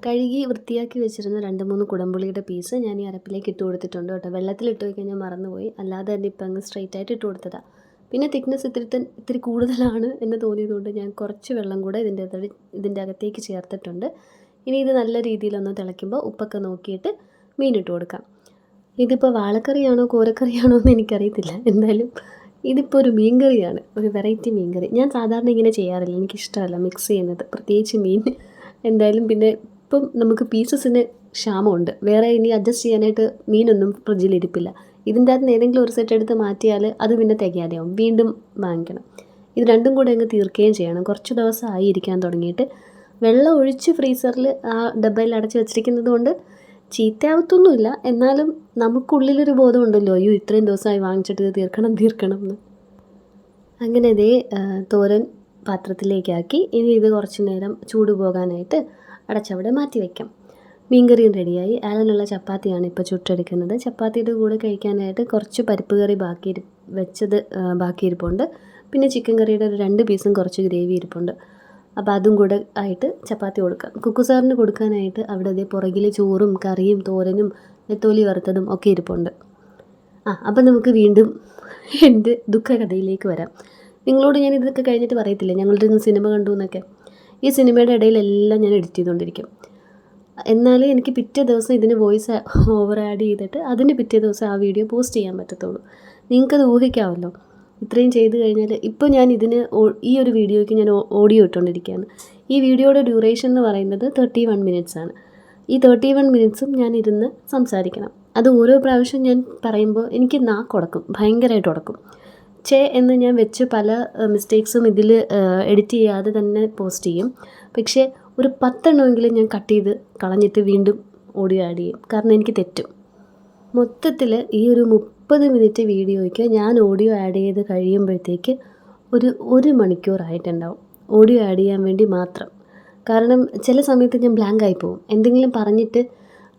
കഴുകി വൃത്തിയാക്കി വെച്ചിരുന്ന 2-3 കുടംപുളിയുടെ പീസ് ഞാൻ ഈ അരപ്പിലേക്ക് ഇട്ട് കൊടുത്തിട്ടുണ്ട് കേട്ടോ. വെള്ളത്തിലിട്ട് വയ്ക്കാൻ ഞാൻ മറന്നുപോയി, അല്ലാതെ തന്നെ ഇപ്പം അങ്ങ് സ്ട്രെയിറ്റ് ആയിട്ട് ഇട്ട് കൊടുത്തതാണ്. പിന്നെ തിക്നെസ് ഇത്തിരി കൂടുതലാണ് എന്ന് തോന്നിയതുകൊണ്ട് ഞാൻ കുറച്ച് വെള്ളം കൂടെ ഇതിൻ്റെ അകത്തേക്ക് ചേർത്തിട്ടുണ്ട്. ഇനി ഇത് നല്ല രീതിയിലൊന്ന് തിളയ്ക്കുമ്പോൾ ഉപ്പൊക്കെ നോക്കിയിട്ട് മീനിട്ട് കൊടുക്കാം. ഇതിപ്പോൾ വാളക്കറിയാണോ കോരക്കറിയാണോ എന്ന് എനിക്കറിയത്തില്ല. എന്തായാലും ഇതിപ്പോൾ ഒരു മീൻ കറിയാണ്, ഒരു വെറൈറ്റി മീൻ കറി. ഞാൻ സാധാരണ ഇങ്ങനെ ചെയ്യാറില്ല, എനിക്കിഷ്ടമല്ല മിക്സ് ചെയ്യുന്നത്, പ്രത്യേകിച്ച് മീൻ. എന്തായാലും പിന്നെ ഇപ്പം നമുക്ക് പീസസിന് ക്ഷാമമുണ്ട്. വേറെ ഇനി അഡ്ജസ്റ്റ് ചെയ്യാനായിട്ട് മീനൊന്നും ഫ്രിഡ്ജിലിരിപ്പില്ല. ഇതിൻ്റെ അകത്ത് ഏതെങ്കിലും ഒരു സെറ്റ് എടുത്ത് മാറ്റിയാൽ അത് പിന്നെ തികയാതെയാവും, വീണ്ടും വാങ്ങിക്കണം. ഇത് രണ്ടും കൂടെ അങ്ങ് തീർക്കുകയും ചെയ്യണം. കുറച്ച് ദിവസമായി ഇരിക്കാൻ തുടങ്ങിയിട്ട്. വെള്ളം ഒഴിച്ച് ഫ്രീസറിൽ ആ ഡബ്ബയിൽ അടച്ച് വെച്ചിരിക്കുന്നത് കൊണ്ട് ചീത്തയാവത്തൊന്നുമില്ല. എന്നാലും നമുക്കുള്ളിലൊരു ബോധമുണ്ടല്ലോ, അയ്യോ ഇത്രയും ദിവസമായി വാങ്ങിച്ചിട്ട് ഇത് തീർക്കണം എന്ന്. അങ്ങനെ ഇതേ തോരൻ പാത്രത്തിലേക്കാക്കി. ഇനി ഇത് കുറച്ച് നേരം ചൂട് പോകാനായിട്ട് അടച്ചവിടെ മാറ്റി വയ്ക്കാം. മീൻകറിയും റെഡിയായി. ആലനുള്ള ചപ്പാത്തിയാണ് ഇപ്പോൾ ചുട്ടെടുക്കുന്നത്. ചപ്പാത്തിയുടെ കൂടെ കഴിക്കാനായിട്ട് കുറച്ച് പരിപ്പ് കറി ബാക്കിയിരിപ്പുണ്ട്. പിന്നെ ചിക്കൻ കറിയുടെ ഒരു 2 പീസും കുറച്ച് ഗ്രേവി ഇരിപ്പുണ്ട്. അപ്പോൾ അതും കൂടെ ആയിട്ട് ചപ്പാത്തി കൊടുക്കാം. കുക്കുസാറിന് കൊടുക്കാനായിട്ട് അവിടെ അതേ പുറകിൽ ചോറും കറിയും തോരനും നെത്തോലി വറുത്തതും ഒക്കെ ഇരിപ്പുണ്ട്. അപ്പം നമുക്ക് വീണ്ടും എൻ്റെ ദുഃഖകഥയിലേക്ക് വരാം. നിങ്ങളോട് ഞാൻ ഇതൊക്കെ കഴിഞ്ഞിട്ട് പറയത്തില്ലേ ഞങ്ങളുടെ ഇന്ന് സിനിമ കണ്ടു എന്നൊക്കെ. ഈ സിനിമയുടെ ഇടയിലെല്ലാം ഞാൻ എഡിറ്റ് ചെയ്തുകൊണ്ടിരിക്കും. എന്നാലേ എനിക്ക് പിറ്റേ ദിവസം ഇതിന് വോയിസ് ഓവർ ആഡ് ചെയ്തിട്ട് അതിന് പിറ്റേ ദിവസം ആ വീഡിയോ പോസ്റ്റ് ചെയ്യാൻ പറ്റത്തുള്ളൂ. നിങ്ങൾക്കത് ഊഹിക്കാമല്ലോ. ഇത്രയും ചെയ്ത് കഴിഞ്ഞാൽ ഇപ്പോൾ ഞാൻ ഈ ഒരു വീഡിയോയ്ക്ക് ഞാൻ ഓഡിയോ ഇട്ടുകൊണ്ടിരിക്കുകയാണ്. ഈ വീഡിയോയുടെ ഡ്യൂറേഷൻ എന്ന് പറയുന്നത് 31 മിനിറ്റ്സ് ആണ്. ഈ 31 മിനിറ്റ്സും ഞാൻ ഇരുന്ന് സംസാരിക്കണം. അത് ഓരോ പ്രാവശ്യം ഞാൻ പറയുമ്പോൾ എനിക്ക് നാക്കുടക്കും, ഭയങ്കരമായിട്ട് ഉടക്കും. എന്ന് ഞാൻ വെച്ച് പല മിസ്റ്റേക്സും ഇതിൽ എഡിറ്റ് ചെയ്യാതെ തന്നെ പോസ്റ്റ് ചെയ്യും. പക്ഷേ ഒരു 10 എണ്ണമെങ്കിലും ഞാൻ കട്ട് ചെയ്ത് കളഞ്ഞിട്ട് വീണ്ടും ഓഡിയോ ആഡ് ചെയ്യും, കാരണം എനിക്ക് തെറ്റും. മൊത്തത്തിൽ ഈ ഒരു 30 മിനിറ്റ് വീഡിയോയ്ക്ക് ഞാൻ ഓഡിയോ ആഡ് ചെയ്ത് കഴിയുമ്പോഴത്തേക്ക് ഒരു 1 മണിക്കൂറായിട്ടുണ്ടാവും ഓഡിയോ ആഡ് ചെയ്യാൻ വേണ്ടി മാത്രം. കാരണം ചില സമയത്ത് ഞാൻ ബ്ലാങ്ക് ആയി പോകും. എന്തെങ്കിലും പറഞ്ഞിട്ട്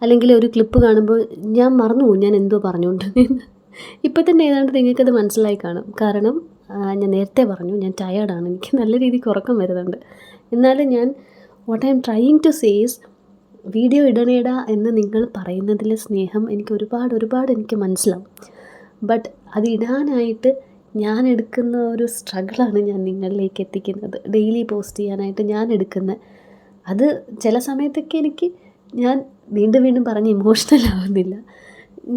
അല്ലെങ്കിൽ ഒരു ക്ലിപ്പ് കാണുമ്പോൾ ഞാൻ മറന്നു പോകും ഞാൻ എന്തോ പറഞ്ഞുകൊണ്ടിരുന്നത്. ഇപ്പം തന്നെ ഏതാണ്ട് നിങ്ങൾക്കത് മനസ്സിലായി കാണും. കാരണം ഞാൻ നേരത്തെ പറഞ്ഞു ഞാൻ ടയേർഡാണ്, എനിക്ക് നല്ല രീതിക്ക് ഉറക്കം വരുന്നുണ്ട്. എന്നാലും ഞാൻ what I am trying to say is video ഇടണേടാ എന്ന് നിങ്ങൾ പറയുന്നതിലെ സ്നേഹം എനിക്ക് ഒരുപാട് എനിക്ക് മനസ്സിലാവും. ബട്ട് അത് ഇടാനായിട്ട് ഞാൻ എടുക്കുന്ന ഒരു സ്ട്രഗിളാണ് ഞാൻ നിങ്ങളിലേക്ക് എത്തിക്കുന്നത്. ഡെയിലി പോസ്റ്റ് ചെയ്യാനായിട്ട് ഞാൻ എടുക്കുന്ന അത് ചില സമയത്തൊക്കെ ഞാൻ വീണ്ടും പറഞ്ഞ് ഇമോഷണൽ ആവുന്നില്ല.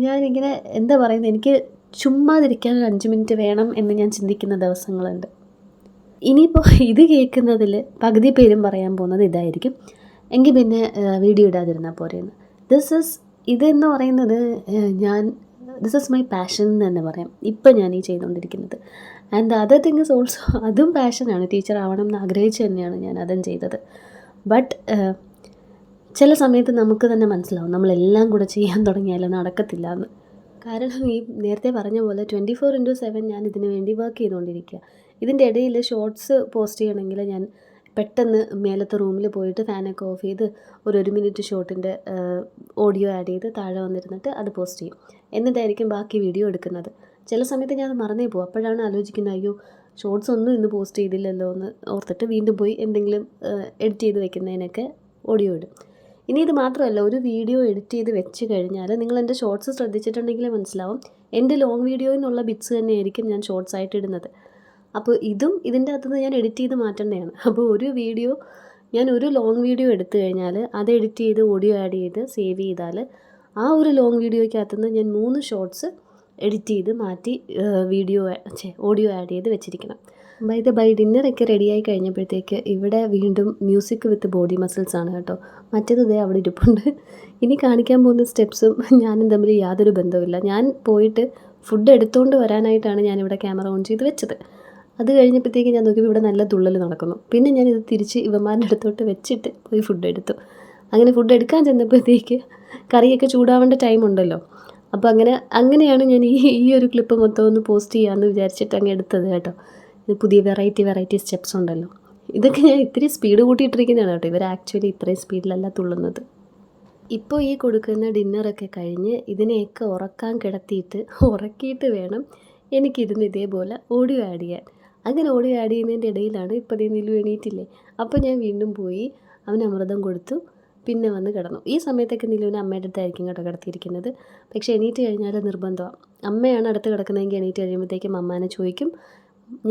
ഞാനിങ്ങനെ എന്താ പറയുന്നത്, എനിക്ക് ചുമ്മാതിരിക്കാൻ ഒരു 5 മിനിറ്റ് വേണം എന്ന് ഞാൻ ചിന്തിക്കുന്ന ദിവസങ്ങളുണ്ട്. ഇനിയിപ്പോൾ ഇത് കേൾക്കുന്നതിൽ പകുതി പേരും പറയാൻ പോകുന്നത് ഇതായിരിക്കും, എങ്കിൽ പിന്നെ വീഡിയോ ഇടാതിരുന്നാൽ പോരെയെന്ന്. ഇതെന്ന് പറയുന്നത് ദിസ് ഈസ് മൈ പാഷൻ എന്ന് തന്നെ പറയാം, ഇപ്പം ഞാൻ ഈ ചെയ്തുകൊണ്ടിരിക്കുന്നത്. And other thing is also, അതും പാഷനാണ്. ടീച്ചർ ആവണം എന്ന് ആഗ്രഹിച്ച് തന്നെയാണ് ഞാൻ അതും ചെയ്തത്. ബട്ട് ചില സമയത്ത് നമുക്ക് തന്നെ മനസ്സിലാവും നമ്മളെല്ലാം കൂടെ ചെയ്യാൻ തുടങ്ങിയാൽ നടക്കത്തില്ല എന്ന്. കാരണം ഈ നേരത്തെ പറഞ്ഞ പോലെ 24/7 ഞാൻ ഇതിനു വേണ്ടി വർക്ക് ചെയ്തുകൊണ്ടിരിക്കുക. ഇതിൻ്റെ ഇടയിൽ ഷോർട്സ് പോസ്റ്റ് ചെയ്യണമെങ്കിൽ ഞാൻ പെട്ടെന്ന് മേലത്തെ റൂമിൽ പോയിട്ട് ഫാനൊക്കെ ഓഫ് ചെയ്ത് ഒരു 1 മിനിറ്റ് ഷോട്ടിൻ്റെ ഓഡിയോ ആഡ് ചെയ്ത് താഴെ വന്നിരുന്നിട്ട് അത് പോസ്റ്റ് ചെയ്യും. എന്നിട്ടായിരിക്കും ബാക്കി വീഡിയോ എടുക്കുന്നത്. ചില സമയത്ത് ഞാൻ അത് മറന്നേ പോകും. അപ്പോഴാണ് ആലോചിക്കുന്നത്, അയ്യോ ഷോർട്സ് ഒന്നും ഇന്ന് പോസ്റ്റ് ചെയ്തില്ലല്ലോ എന്ന് ഓർത്തിട്ട് വീണ്ടും പോയി എന്തെങ്കിലും എഡിറ്റ് ചെയ്ത് വെക്കുന്നതിനൊക്കെ ഓഡിയോ ഇടും. ഇനി ഇത് മാത്രമല്ല, ഒരു വീഡിയോ എഡിറ്റ് ചെയ്ത് വെച്ച് കഴിഞ്ഞാൽ നിങ്ങൾ എൻ്റെ ഷോർട്സ് ശ്രദ്ധിച്ചിട്ടുണ്ടെങ്കിൽ മനസ്സിലാവും, എൻ്റെ ലോങ് വീഡിയോയിൽ നിന്നുള്ള ബിറ്റ്സ് തന്നെയായിരിക്കും ഞാൻ ഷോർട്സ് ആയിട്ട് ഇടുന്നത്. അപ്പോൾ ഇതും ഇതിൻ്റെ അകത്തുനിന്ന് ഞാൻ എഡിറ്റ് ചെയ്ത് മാറ്റേണ്ടതാണ്. അപ്പോൾ ഒരു ലോങ് വീഡിയോ എടുത്തു കഴിഞ്ഞാൽ അത് എഡിറ്റ് ചെയ്ത് ഓഡിയോ ആഡ് ചെയ്ത് സേവ് ചെയ്താൽ ആ ഒരു ലോങ് വീഡിയോയ്ക്കകത്തുനിന്ന് ഞാൻ 3 ഷോർട്സ് എഡിറ്റ് ചെയ്ത് മാറ്റി ഓഡിയോ ആഡ് ചെയ്ത് വെച്ചിരിക്കണം. ബൈ ഡിന്നറൊക്കെ റെഡിയായി കഴിഞ്ഞപ്പോഴത്തേക്ക് ഇവിടെ വീണ്ടും മ്യൂസിക് വിത്ത് ബോഡി മസിൽസ് ആണ് കേട്ടോ. മറ്റേത് ഇതേ അവിടെ ഇരിപ്പുണ്ട്. ഇനി കാണിക്കാൻ പോകുന്ന സ്റ്റെപ്സും ഞാനും തമ്മിൽ യാതൊരു ബന്ധവുമില്ല. ഞാൻ പോയിട്ട് ഫുഡ് എടുത്തുകൊണ്ട് വരാനായിട്ടാണ് ഞാനിവിടെ ക്യാമറ ഓൺ ചെയ്ത് വെച്ചത്. അത് കഴിഞ്ഞപ്പോഴത്തേക്ക് ഞാൻ നോക്കിയപ്പോൾ ഇവിടെ നല്ല തുള്ളൽ നടക്കുന്നു. പിന്നെ ഞാനിത് തിരിച്ച് ഇവന്മാരുടെ അടുത്തോട്ട് വെച്ചിട്ട് പോയി ഫുഡ് എടുത്തു. അങ്ങനെ ഫുഡ് എടുക്കാൻ ചെന്നപ്പോഴത്തേക്ക് കറിയൊക്കെ ചൂടാവേണ്ട ടൈം ഉണ്ടല്ലോ. അപ്പോൾ അങ്ങനെയാണ് ഞാൻ ഈ ഒരു ക്ലിപ്പ് മൊത്തം ഒന്ന് പോസ്റ്റ് ചെയ്യാമെന്ന് വിചാരിച്ചിട്ട് അങ്ങ് എടുത്തത് കേട്ടോ. പുതിയ വെറൈറ്റി സ്റ്റെപ്സ് ഉണ്ടല്ലോ, ഇതൊക്കെ ഞാൻ ഇത്തിരി സ്പീഡ് കൂട്ടിയിട്ടിരിക്കുന്നതാണ് കേട്ടോ. ഇവർ ആക്ച്വലി ഇത്രയും സ്പീഡിലല്ല തുള്ളുന്നത്. ഇപ്പോൾ ഈ കൊടുക്കുന്ന ഡിന്നറൊക്കെ കഴിഞ്ഞ് ഇതിനെയൊക്കെ ഉറക്കിയിട്ട് വേണം എനിക്കിരുന്ന് ഇതേപോലെ ഓഡിയോ ആഡ് ചെയ്യാൻ. അങ്ങനെ ഓഡിയോ ആഡ് ചെയ്യുന്നതിൻ്റെ ഇടയിലാണ് ഇപ്പോൾ നിലു എണീറ്റില്ലേ. അപ്പോൾ ഞാൻ വീണ്ടും പോയി അവന് അമൃതം കൊടുത്തു, പിന്നെ വന്ന് കിടന്നു. ഈ സമയത്തൊക്കെ നിലുവിനെ അമ്മയുടെ അടുത്തായിരിക്കും കേട്ടോ കിടത്തിയിരിക്കുന്നത്. പക്ഷേ എണീറ്റ് കഴിഞ്ഞാൽ നിർബന്ധമാണ്. അമ്മയാണ് അടുത്ത് കിടക്കുന്നതെങ്കിൽ എണീറ്റ് കഴിയുമ്പോഴത്തേക്കും അമ്മാനെ ചോദിക്കും.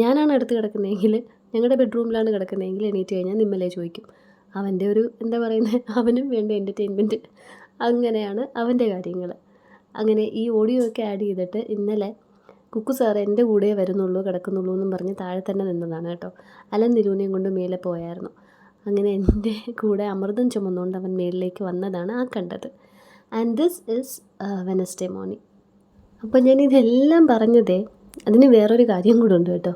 ഞാനാണ് അടുത്ത് കിടക്കുന്നതെങ്കിൽ, ഞങ്ങളുടെ ബെഡ്റൂമിലാണ് കിടക്കുന്നതെങ്കിൽ എണീറ്റ് കഴിഞ്ഞാൽ നിമ്മലേ ചോദിക്കും. അവൻ്റെ ഒരു എന്താ പറയുന്നത്, അവനും വേണ്ട എൻ്റർടൈൻമെൻറ്റ്. അങ്ങനെയാണ് അവൻ്റെ കാര്യങ്ങൾ. അങ്ങനെ ഈ ഓഡിയോ ഒക്കെ ആഡ് ചെയ്തിട്ട് ഇന്നലെ കുക്കു സാർ എൻ്റെ കൂടെ കിടക്കുന്നുള്ളൂ എന്നും പറഞ്ഞ് താഴെ തന്നെ നിന്നതാണ് കേട്ടോ. അലൻ നിലുവിനെയും കൊണ്ട് മേലെ പോയായിരുന്നു. അങ്ങനെ എൻ്റെ കൂടെ അമൃതം ചുമന്നുകൊണ്ട് അവൻ മേളിലേക്ക് വന്നതാണ് ആ കണ്ടത്. And this is Wednesday morning. അപ്പോൾ ഞാനിതെല്ലാം പറഞ്ഞതേ അതിന് വേറൊരു കാര്യം കൂടെ ഉണ്ട് കേട്ടോ.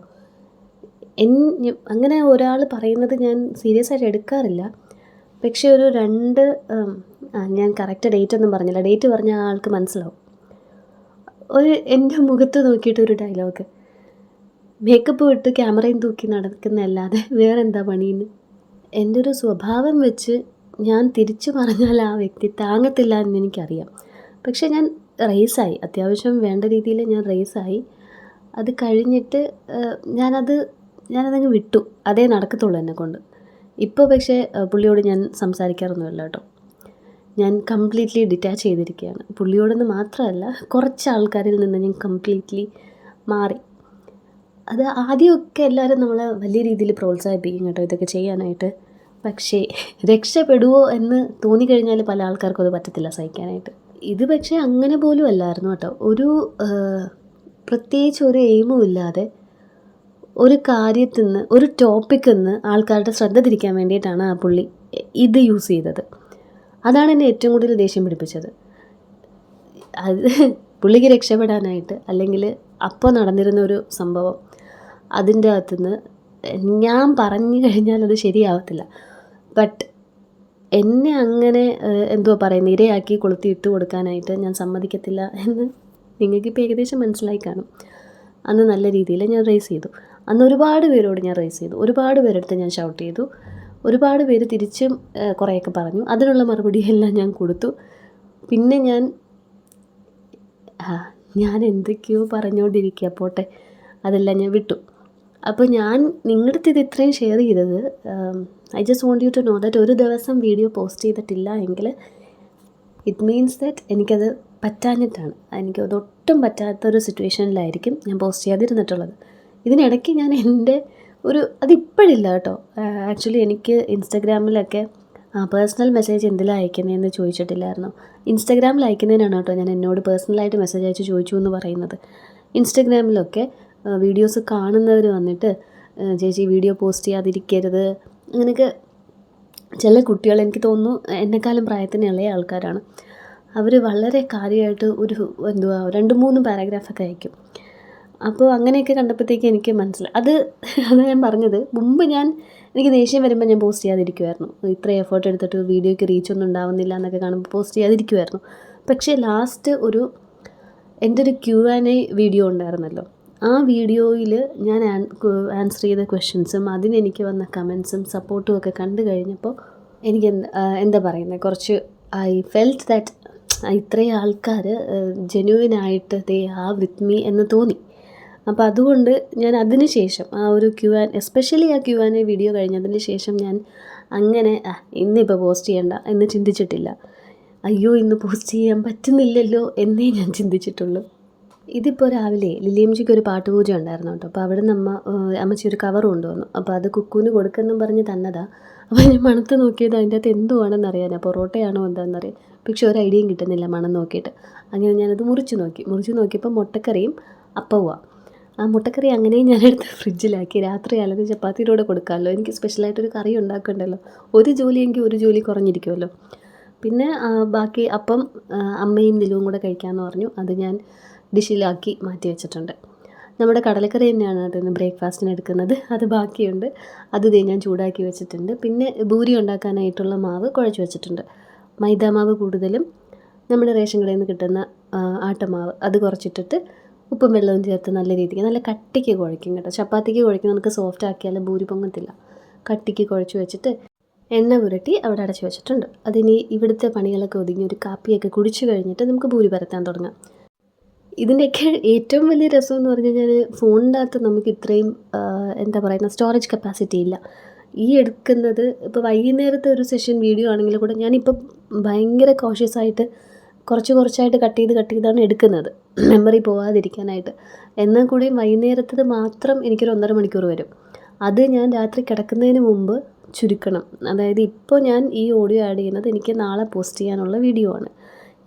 അങ്ങനെ ഒരാൾ പറയുന്നത് ഞാൻ സീരിയസ് ആയിട്ട് എടുക്കാറില്ല. പക്ഷേ ഞാൻ കറക്റ്റ് ഡേറ്റ് ഒന്നും പറഞ്ഞില്ല. ഡേറ്റ് പറഞ്ഞാൽ ആൾക്ക് മനസ്സിലാവും. എൻ്റെ മുഖത്ത് നോക്കിയിട്ടൊരു ഡയലോഗ്, മേക്കപ്പ് വിട്ട് ക്യാമറയും തൂക്കി നടക്കുന്നതല്ലാതെ വേറെന്താ പണിയെന്ന്. എൻ്റെ ഒരു സ്വഭാവം വെച്ച് ഞാൻ തിരിച്ചു പറഞ്ഞാൽ ആ വ്യക്തി താങ്ങത്തില്ല എന്ന് എനിക്കറിയാം. പക്ഷേ ഞാൻ റേസായി, അത്യാവശ്യം വേണ്ട രീതിയിൽ ഞാൻ റേസായി. അത് കഴിഞ്ഞിട്ട് ഞാനതങ്ങ് വിട്ടു. അതേ നടക്കത്തുള്ളൂ എന്നെക്കൊണ്ട്. ഇപ്പോൾ പക്ഷേ പുള്ളിയോട് ഞാൻ സംസാരിക്കാറൊന്നുമില്ല കേട്ടോ. ഞാൻ കംപ്ലീറ്റ്ലി ഡിറ്റാച്ച് ചെയ്തിരിക്കുകയാണ്. പുള്ളിയോടെന്ന് മാത്രമല്ല, കുറച്ച് ആൾക്കാരിൽ നിന്ന് ഞാൻ കംപ്ലീറ്റ്ലി മാറി. അത് ആദ്യമൊക്കെ എല്ലാവരും നമ്മളെ വലിയ രീതിയിൽ പ്രോത്സാഹിപ്പിക്കും കേട്ടോ ഇതൊക്കെ ചെയ്യാനായിട്ട്. പക്ഷേ രക്ഷപ്പെടുമോ എന്ന് തോന്നിക്കഴിഞ്ഞാൽ പല ആൾക്കാർക്കും അത് പറ്റത്തില്ല സഹിക്കാനായിട്ട്. ഇത് പക്ഷേ അങ്ങനെ പോലും അല്ലായിരുന്നു കേട്ടോ. പ്രത്യേകിച്ച് ഒരു എയിമും ഇല്ലാതെ ഒരു കാര്യത്തിൽ നിന്ന്, ഒരു ടോപ്പിക്കിൽ നിന്ന് ആൾക്കാരുടെ ശ്രദ്ധ തിരിക്കാൻ വേണ്ടിയിട്ടാണ് ആ പുള്ളി ഇത് യൂസ് ചെയ്തത്. അതാണ് എന്നെ ഏറ്റവും കൂടുതൽ ദേഷ്യം പിടിപ്പിച്ചത്. അത് പുള്ളിക്ക് രക്ഷപ്പെടാനായിട്ട്, അല്ലെങ്കിൽ അപ്പോൾ നടന്നിരുന്നൊരു സംഭവം അതിൻ്റെ അകത്തുനിന്ന് ഞാൻ പറഞ്ഞു കഴിഞ്ഞാൽ അത് ശരിയാവത്തില്ല. ബട്ട് എന്നെ അങ്ങനെ ഇരയാക്കി കൊളുത്തി ഇട്ട് കൊടുക്കാനായിട്ട് ഞാൻ സമ്മതിക്കത്തില്ല എന്ന് നിങ്ങൾക്കിപ്പോൾ ഏകദേശം മനസ്സിലായി കാണും. അന്ന് നല്ല രീതിയിൽ ഞാൻ റേസ് ചെയ്തു. അന്ന് ഒരുപാട് പേരോട് ഞാൻ റേസ് ചെയ്തു. ഒരുപാട് പേരെടുത്ത് ഞാൻ ഷൗട്ട് ചെയ്തു. ഒരുപാട് പേര് തിരിച്ചും കുറേയൊക്കെ പറഞ്ഞു. അതിനുള്ള മറുപടിയെല്ലാം ഞാൻ കൊടുത്തു. പിന്നെ ഞാൻ എന്തൊക്കെയോ പറഞ്ഞുകൊണ്ടിരിക്കുക, പോട്ടെ, അതെല്ലാം ഞാൻ വിട്ടു. അപ്പോൾ ഞാൻ നിങ്ങളുടെ അടുത്ത് ഇത് ഇത്രയും ഷെയർ ചെയ്തത്, I just want you to know that ഒരു ദിവസം വീഡിയോ പോസ്റ്റ് ചെയ്തിട്ടില്ല എങ്കിൽ ഇറ്റ് മീൻസ് ദാറ്റ് എനിക്കത് പറ്റാഞ്ഞിട്ടാണ്. എനിക്കത് ഒട്ടും പറ്റാത്തൊരു സിറ്റുവേഷനിലായിരിക്കും ഞാൻ പോസ്റ്റ് ചെയ്യാതിരുന്നിട്ടുള്ളത്. ഇതിനിടയ്ക്ക് ഞാൻ അതിപ്പോഴില്ല കേട്ടോ. ആക്ച്വലി എനിക്ക് ഇൻസ്റ്റഗ്രാമിലൊക്കെ പേഴ്സണൽ മെസ്സേജ് എന്തിലാണ് അയക്കുന്നതെന്ന് ചോദിച്ചിട്ടില്ലായിരുന്നു. ഇൻസ്റ്റാഗ്രാമിൽ അയക്കുന്നതിനാണ് കേട്ടോ ഞാൻ എന്നോട് പേഴ്സണലായിട്ട് മെസ്സേജ് അയച്ച് ചോദിച്ചു എന്ന് പറയുന്നത്. ഇൻസ്റ്റാഗ്രാമിലൊക്കെ വീഡിയോസ് കാണുന്നവർ വന്നിട്ട് ചേച്ചി വീഡിയോ പോസ്റ്റ് ചെയ്യാതിരിക്കരുത്, അങ്ങനെയൊക്കെ ചില കുട്ടികൾ, എനിക്ക് തോന്നുന്നു എന്നെക്കാളും പ്രായത്തിന് ഇളയ ആൾക്കാരാണ്, അവർ വളരെ കാര്യമായിട്ട് ഒരു 2-3 പാരഗ്രാഫൊക്കെ അയക്കും. അപ്പോൾ അങ്ങനെയൊക്കെ കണ്ടപ്പോഴത്തേക്ക് എനിക്ക് മനസ്സിലായി. അത് ഞാൻ പറഞ്ഞത്, മുമ്പ് എനിക്ക് ദേഷ്യം വരുമ്പോൾ ഞാൻ പോസ്റ്റ് ചെയ്യാതിരിക്കുമായിരുന്നു. ഇത്രയും എഫേർട്ട് എടുത്തിട്ട് വീഡിയോയ്ക്ക് റീച്ചൊന്നും ഉണ്ടാവുന്നില്ല എന്നൊക്കെ കാണുമ്പോൾ പോസ്റ്റ് ചെയ്യാതിരിക്കുമായിരുന്നു. പക്ഷേ ലാസ്റ്റ് എൻ്റെ ഒരു Q&A വീഡിയോ ഉണ്ടായിരുന്നല്ലോ, ആ വീഡിയോയിൽ ഞാൻ ആൻസർ ചെയ്ത ക്വസ്റ്റ്യൻസും അതിനെനിക്ക് വന്ന കമൻസും സപ്പോർട്ടും ഒക്കെ കണ്ടു കഴിഞ്ഞപ്പോൾ എനിക്ക് എന്താ പറയുന്നത്, കുറച്ച് ഐ ഫെൽറ്റ് ദാറ്റ് ഇത്രയും ആൾക്കാർ ജെന്യുവിനായിട്ട് ദേ ആർ വിത്ത് മീ എന്ന് തോന്നി. അപ്പോൾ അതുകൊണ്ട് ഞാൻ അതിന് ശേഷം ആ ഒരു എസ്പെഷ്യലി ആ Q&A വീഡിയോ കഴിഞ്ഞതിന് ശേഷം ഞാൻ അങ്ങനെ ഇന്നിപ്പോൾ പോസ്റ്റ് ചെയ്യണ്ട എന്ന് ചിന്തിച്ചിട്ടില്ല. അയ്യോ ഇന്ന് പോസ്റ്റ് ചെയ്യാൻ പറ്റുന്നില്ലല്ലോ എന്നേ ഞാൻ ചിന്തിച്ചിട്ടുള്ളൂ. ഇതിപ്പോൾ രാവിലെ ലില്ലിയമ്മച്ചിക്ക് ഒരു പാട്ടുപൂജ ഉണ്ടായിരുന്നു കേട്ടോ. അപ്പോൾ അവിടെ നിന്ന് അമ്മച്ചി ഒരു കവർ കൊണ്ടുവന്നു. അപ്പോൾ അത് കുക്കുവിന് കൊടുക്കെന്നും പറഞ്ഞ് തന്നതാ. അപ്പോൾ ഞാൻ മണത്ത് നോക്കിയത് അതിൻ്റെ അകത്ത് എന്തുവാണെന്ന് അറിയാനാണ്, പൊറോട്ടയാണോ എന്താണെന്നറിയാം. പക്ഷെ ഒരു ഐഡിയയും കിട്ടുന്നില്ല മണം നോക്കിയിട്ട്. അങ്ങനെ ഞാനത് മുറിച്ച് നോക്കിയപ്പോൾ മുട്ടക്കറിയും അപ്പവുമാണ്. ആ മുട്ടക്കറി അങ്ങനെയും ഞാനെടുത്ത് ഫ്രിഡ്ജിലാക്കി. രാത്രി ആയാലും ചപ്പാത്തിയുടെ കൂടെ കൊടുക്കാമല്ലോ, എനിക്ക് സ്പെഷ്യലായിട്ടൊരു കറി ഉണ്ടാക്കണ്ടല്ലോ, ഒരു ജോലിയെങ്കിൽ ഒരു ജോലി കുറഞ്ഞിരിക്കുമല്ലോ. പിന്നെ ബാക്കി അപ്പം അമ്മയും നിലുവും കൂടെ കഴിക്കാമെന്ന് പറഞ്ഞു. അത് ഞാൻ ഡിഷിലാക്കി മാറ്റി വെച്ചിട്ടുണ്ട്. നമ്മുടെ കടലക്കറി തന്നെയാണ് കേട്ടോ ഇന്ന് ബ്രേക്ക്ഫാസ്റ്റിന് എടുക്കുന്നത്. അത് ബാക്കിയുണ്ട്, അത് ഞാൻ ചൂടാക്കി വെച്ചിട്ടുണ്ട്. പിന്നെ പൂരി ഉണ്ടാക്കാനായിട്ടുള്ള മാവ് കുഴച്ച് വെച്ചിട്ടുണ്ട്. മൈദാമാവ് കൂടുതലും നമ്മുടെ റേഷൻ കടയിൽ നിന്ന് കിട്ടുന്ന ആട്ടമാവ് അത് കുറച്ചിട്ടിട്ട് ഉപ്പും വെള്ളവും ചേർത്ത് നല്ല രീതിക്ക് നല്ല കട്ടിക്ക് കുഴയ്ക്കും കേട്ടോ. ചപ്പാത്തിക്ക് കുഴയ്ക്കും, നമുക്ക് സോഫ്റ്റ് ആക്കിയാൽ പൂരി പൊങ്ങത്തില്ല. കട്ടിക്ക് കുഴച്ച് വെച്ചിട്ട് എണ്ണ പുരട്ടി അവിടെ അടച്ച് വെച്ചിട്ടുണ്ട്. അതിനി ഇവിടുത്തെ പണികളൊക്കെ ഒതുങ്ങി ഒരു കാപ്പിയൊക്കെ കുടിച്ച് കഴിഞ്ഞിട്ട് നമുക്ക് പൂരി പരത്താൻ തുടങ്ങാം. ഇതിൻ്റെയൊക്കെ ഏറ്റവും വലിയ രസം എന്ന് പറഞ്ഞു കഴിഞ്ഞാൽ ഫോണിൻ്റെ അകത്ത് നമുക്ക് ഇത്രയും എന്താ പറയുന്ന സ്റ്റോറേജ് കപ്പാസിറ്റി ഇല്ല. ഈ എടുക്കുന്നത് ഇപ്പോൾ വൈകുന്നേരത്തെ ഒരു സെഷൻ വീഡിയോ ആണെങ്കിൽ കൂടെ ഞാനിപ്പം ഭയങ്കര കോഷ്യസ് ആയിട്ട് കുറച്ചായിട്ട് കട്ട് ചെയ്താണ് എടുക്കുന്നത്, മെമ്മറി പോകാതിരിക്കാനായിട്ട്. എന്നാൽ കൂടിയും വൈകുന്നേരത്തത് മാത്രം എനിക്കൊരു 1.5 മണിക്കൂർ വരും. അത് ഞാൻ രാത്രി കിടക്കുന്നതിന് മുമ്പ് ചുരുക്കണം. അതായത് ഇപ്പോൾ ഞാൻ ഈ ഓഡിയോ ആഡ് ചെയ്യുന്നത് എനിക്ക് നാളെ പോസ്റ്റ് ചെയ്യാനുള്ള വീഡിയോ ആണ്.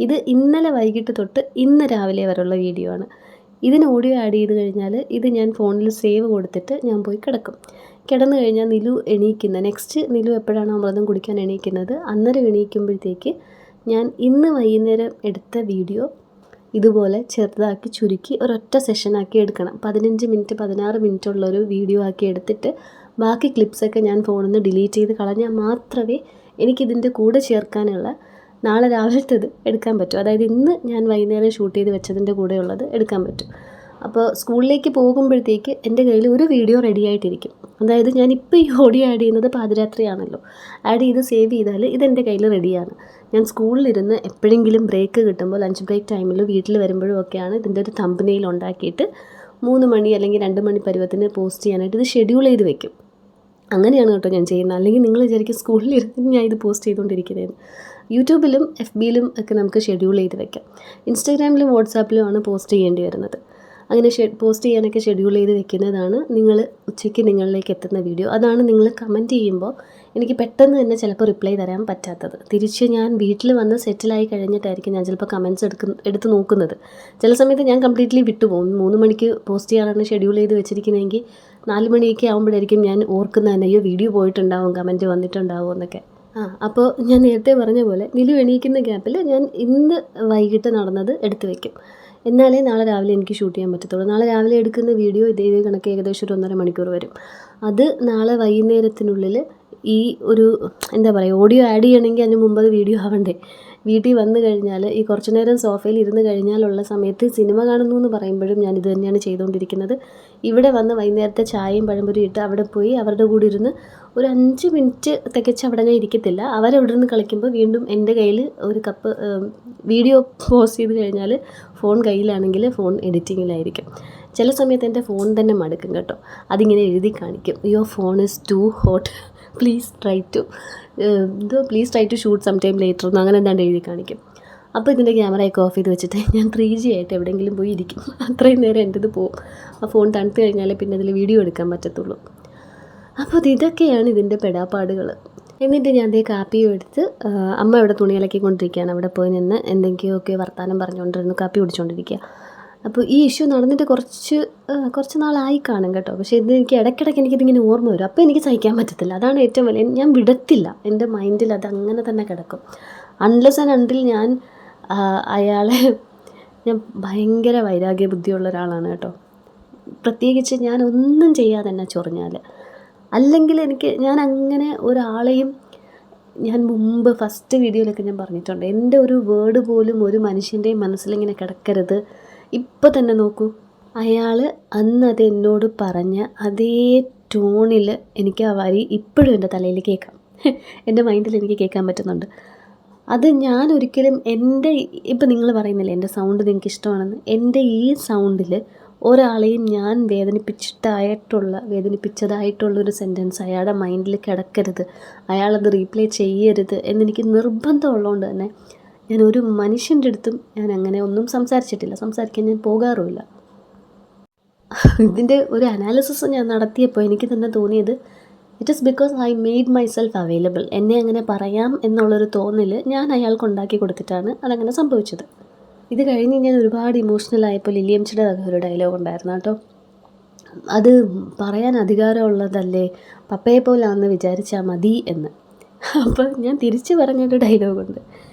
ഇത് ഇന്നലെ വൈകിട്ട് തൊട്ട് ഇന്ന് രാവിലെ വരെയുള്ള വീഡിയോ ആണ്. ഇതിന് ഓഡിയോ ആഡ് ചെയ്ത് കഴിഞ്ഞാൽ ഇത് ഞാൻ ഫോണിൽ സേവ് കൊടുത്തിട്ട് ഞാൻ പോയി കിടക്കും. കിടന്നു കഴിഞ്ഞാൽ നിലു നെക്സ്റ്റ് നിലു എപ്പോഴാണ് അമൃതം കുടിക്കാൻ എണീക്കുന്നത് അന്നേരം എണീക്കുമ്പോഴത്തേക്ക് ഞാൻ ഇന്ന് വൈകുന്നേരം എടുത്ത വീഡിയോ ഇതുപോലെ ചെറുതാക്കി ചുരുക്കി ഒരൊറ്റ സെഷനാക്കി എടുക്കണം. 15 മിനിറ്റ് 16 മിനിറ്റ് ഉള്ളൊരു വീഡിയോ ആക്കി എടുത്തിട്ട് ബാക്കി ക്ലിപ്സൊക്കെ ഞാൻ ഫോണിൽ നിന്ന് ഡിലീറ്റ് ചെയ്ത് കളഞ്ഞാൽ മാത്രമേ എനിക്കിതിൻ്റെ കൂടെ ചേർക്കാനുള്ള നാളെ രാവിലത്തേത് എടുക്കാൻ പറ്റും. അതായത് ഇന്ന് ഞാൻ വൈകുന്നേരം ഷൂട്ട് ചെയ്ത് വെച്ചതിൻ്റെ കൂടെ ഉള്ളത് എടുക്കാൻ പറ്റും. അപ്പോൾ സ്കൂളിലേക്ക് പോകുമ്പോഴത്തേക്ക് എൻ്റെ കയ്യിൽ ഒരു വീഡിയോ റെഡി ആയിട്ടിരിക്കും. അതായത് ഞാനിപ്പോൾ ഈ ഓഡിയോ ആഡ് ചെയ്യുന്നത് പാതിരാത്രിയാണല്ലോ, ആഡ് ചെയ്ത് സേവ് ചെയ്താൽ ഇതെൻ്റെ കയ്യിൽ റെഡിയാണ്. ഞാൻ സ്കൂളിലിരുന്ന് എപ്പോഴെങ്കിലും ബ്രേക്ക് കിട്ടുമ്പോൾ ലഞ്ച് ബ്രേക്ക് ടൈമിൽ വീട്ടിൽ വരുമ്പോഴും ഒക്കെയാണ് ഇതിൻ്റെ ഒരു തമ്പനെയിൽ ഉണ്ടാക്കിയിട്ട് 3 മണി അല്ലെങ്കിൽ 2 മണി പരുവത്തിന് പോസ്റ്റ് ചെയ്യാനായിട്ട് ഇത് ഷെഡ്യൂൾ ചെയ്ത് വെക്കും. അങ്ങനെയാണ് കേട്ടോ ഞാൻ ചെയ്യുന്നത്. അല്ലെങ്കിൽ നിങ്ങൾ വിചാരിക്കും സ്കൂളിലിരുന്ന് ഞാൻ ഇത് പോസ്റ്റ് ചെയ്തുകൊണ്ടിരിക്കുന്നതെന്ന്. യൂട്യൂബിലും FBയിലും ഒക്കെ നമുക്ക് ഷെഡ്യൂൾ ചെയ്ത് വെക്കാം. ഇൻസ്റ്റാഗ്രാമിലും വാട്സാപ്പിലുമാണ് പോസ്റ്റ് ചെയ്യേണ്ടി വരുന്നത്. അങ്ങനെ പോസ്റ്റ് ചെയ്യാനൊക്കെ ഷെഡ്യൂൾ ചെയ്ത് വെക്കുന്നതാണ് നിങ്ങൾ ഉച്ചയ്ക്ക് നിങ്ങളിലേക്ക് എത്തുന്ന വീഡിയോ. അതാണ് നിങ്ങൾ കമൻറ്റ് ചെയ്യുമ്പോൾ എനിക്ക് പെട്ടെന്ന് തന്നെ ചിലപ്പോൾ റിപ്ലൈ തരാൻ പറ്റാത്തത്. തിരിച്ച് ഞാൻ വീട്ടിൽ വന്ന് സെറ്റിലായി കഴിഞ്ഞിട്ടായിരിക്കും ഞാൻ ചിലപ്പോൾ കമൻറ്റ്സ് എടുത്ത് നോക്കുന്നത്. ചില സമയത്ത് ഞാൻ കംപ്ലീറ്റ്ലി വിട്ടുപോകും. 3 മണിക്ക് പോസ്റ്റ് ചെയ്യാനാണ് ഷെഡ്യൂൾ ചെയ്ത് വെച്ചിരിക്കുന്നതെങ്കിൽ 4 മണിയൊക്കെ ആകുമ്പോഴായിരിക്കും ഞാൻ ഓർക്കുന്നത് തന്നെ, അയ്യോ വീഡിയോ പോയിട്ടുണ്ടാവും, കമൻറ്റ് വന്നിട്ടുണ്ടാവും എന്നൊക്കെ. അപ്പോൾ ഞാൻ നേരത്തെ പറഞ്ഞ പോലെ നിലു എണീക്കുന്ന ഗ്യാപ്പിൽ ഞാൻ ഇന്ന് വൈകിട്ട് നടന്നത് എടുത്ത് വയ്ക്കും. എന്നാലേ നാളെ രാവിലെ എനിക്ക് ഷൂട്ട് ചെയ്യാൻ പറ്റത്തുള്ളൂ. നാളെ രാവിലെ എടുക്കുന്ന വീഡിയോ ഇതേ കണക്ക് ഏകദേശം ഒരു 1.5 മണിക്കൂർ വരും. അത് നാളെ വൈകുന്നേരത്തിനുള്ളിൽ ഈ ഒരു എന്താ പറയുക, ഓഡിയോ ആഡ് ചെയ്യണമെങ്കിൽ അതിന് മുമ്പ് അത് വീഡിയോ ആവണ്ടേ. വീട്ടിൽ വന്നു കഴിഞ്ഞാൽ ഈ കുറച്ച് നേരം സോഫയിൽ ഇരുന്ന് കഴിഞ്ഞാലുള്ള സമയത്ത് സിനിമ കാണുന്നു എന്ന് പറയുമ്പോഴും ഞാനിത് തന്നെയാണ് ചെയ്തുകൊണ്ടിരിക്കുന്നത്. ഇവിടെ വന്ന് വൈകുന്നേരത്തെ ചായയും പഴംപൊരി ഇട്ട് അവിടെ പോയി അവരുടെ കൂടെ ഇരുന്ന് ഒരു 5 മിനിറ്റ് തികച്ച് അവിടെ ഞാൻ ഇരിക്കത്തില്ല. അവരവിടെ നിന്ന് കളിക്കുമ്പോൾ വീണ്ടും എൻ്റെ കയ്യിൽ ഒരു കപ്പ് വീഡിയോ പോസ്റ്റ് ചെയ്ത് കഴിഞ്ഞാൽ ഫോൺ കയ്യിലാണെങ്കിൽ ഫോൺ എഡിറ്റിങ്ങിലായിരിക്കും. ചില സമയത്ത് എൻ്റെ ഫോൺ തന്നെ മടുക്കും കേട്ടോ. അതിങ്ങനെ എഴുതി കാണിക്കും, your phone is too hot, please try to shoot some time later എന്ന് അങ്ങനെ എന്താണ്ട് എഴുതി കാണിക്കും. അപ്പോൾ ഇതിൻ്റെ ക്യാമറയൊക്കെ ഓഫ് ചെയ്ത് വെച്ചിട്ട് ഞാൻ 3G ആയിട്ട് എവിടെയെങ്കിലും പോയി ഇരിക്കും. അത്രയും നേരം എൻ്റെത് പോവും. ആ ഫോൺ തണുത്ത് കഴിഞ്ഞാലേ പിന്നെ അതിൽ വീഡിയോ എടുക്കാൻ പറ്റത്തുള്ളൂ. അപ്പോൾ ഇതൊക്കെയാണ് ഇതിൻ്റെ പെടാപ്പാടുകൾ. എന്നിട്ട് ഞാൻ അതേ കാപ്പിയും എടുത്ത് അമ്മ ഇവിടെ തുണി ഇളക്കിക്കൊണ്ടിരിക്കുകയാണ്. അവിടെ പോയി നിന്ന് എന്തെങ്കിലുമൊക്കെ വർത്താനം പറഞ്ഞുകൊണ്ടിരുന്നു കാപ്പി കുടിച്ചുകൊണ്ടിരിക്കുക. അപ്പോൾ ഈ ഇഷ്യൂ നടന്നിട്ട് കുറച്ച് നാളായി കാണും കേട്ടോ. പക്ഷേ ഇത് ഇടയ്ക്കിടയ്ക്ക് എനിക്കിതിങ്ങനെ ഓർമ്മ വരും. അപ്പോൾ എനിക്ക് സഹിക്കാൻ പറ്റത്തില്ല. അതാണ് ഏറ്റവും വലിയ, ഞാൻ വിടത്തില്ല. എൻ്റെ മൈൻഡിൽ അത് അങ്ങനെ തന്നെ കിടക്കും. അൺലെസ് ആൻഡ് അൺടിൽ അയാളെ ഞാൻ ഭയങ്കര വൈരാഗ്യ ബുദ്ധിയുള്ള ഒരാളാണ് കേട്ടോ. പ്രത്യേകിച്ച് ഞാൻ ഒന്നും ചെയ്യാതെ തന്നെ ചൊറിഞ്ഞാൽ, അല്ലെങ്കിൽ ഞാൻ അങ്ങനെ ഒരാളെയും, ഞാൻ മുമ്പ് ഫസ്റ്റ് വീഡിയോയിലൊക്കെ ഞാൻ പറഞ്ഞിട്ടുണ്ട്, എൻ്റെ ഒരു വേർഡ് പോലും ഒരു മനുഷ്യൻ്റെയും മനസ്സിലിങ്ങനെ കിടക്കരുത്. ഇപ്പോൾ തന്നെ നോക്കൂ, അയാൾ അന്ന് അത് എന്നോട് പറഞ്ഞ അതേ ടോണിൽ എനിക്ക് ആ വരി ഇപ്പോഴും എൻ്റെ തലയിൽ കേൾക്കാം. എൻ്റെ മൈൻഡിൽ എനിക്ക് കേൾക്കാൻ പറ്റുന്നുണ്ട്. അത് ഞാൻ ഒരിക്കലും ഇപ്പം നിങ്ങൾ പറയുന്നില്ലേ എൻ്റെ സൗണ്ട് നിങ്ങൾക്ക് ഇഷ്ടമാണെന്ന്, എൻ്റെ ഈ സൗണ്ടിൽ ഒരാളെയും ഞാൻ വേദനിപ്പിച്ചതായിട്ടുള്ളൊരു സെൻറ്റൻസ് അയാളുടെ മൈൻഡിൽ കിടക്കരുത്, അയാളത് റീപ്ലേ ചെയ്യരുത് എന്നെനിക്ക് നിർബന്ധമുള്ളതുകൊണ്ട് തന്നെ ഞാൻ ഒരു മനുഷ്യൻ്റെ അടുത്തും ഞാൻ അങ്ങനെ ഒന്നും സംസാരിക്കാൻ ഞാൻ പോകാറുമില്ല. ഇതിൻ്റെ ഒരു അനാലിസിസ് ഞാൻ നടത്തിയപ്പോൾ എനിക്ക് തന്നെ തോന്നിയത്, it is because I made myself available. എന്നെ അങ്ങനെ പറയാം എന്നുള്ളൊരു തോന്നൽ ഞാൻ അയാൾക്ക് ഉണ്ടാക്കി കൊടുത്തിട്ടാണ് അതങ്ങനെ സംഭവിച്ചത്. ഇത് കഴിഞ്ഞ് ഞാൻ ഒരുപാട് ഇമോഷണലായപ്പോൾ ലില്ലിയമ്മച്ചിയുടെ ഒരു ഡയലോഗ് ഉണ്ടായിരുന്നു കേട്ടോ. അത് പറയാൻ അധികാരമുള്ളതല്ലേ, പപ്പയെ പോലാണെന്ന് വിചാരിച്ചാൽ മതി എന്ന്. അപ്പോൾ ഞാൻ തിരിച്ച് പറഞ്ഞൊരു ഡയലോഗുണ്ട്,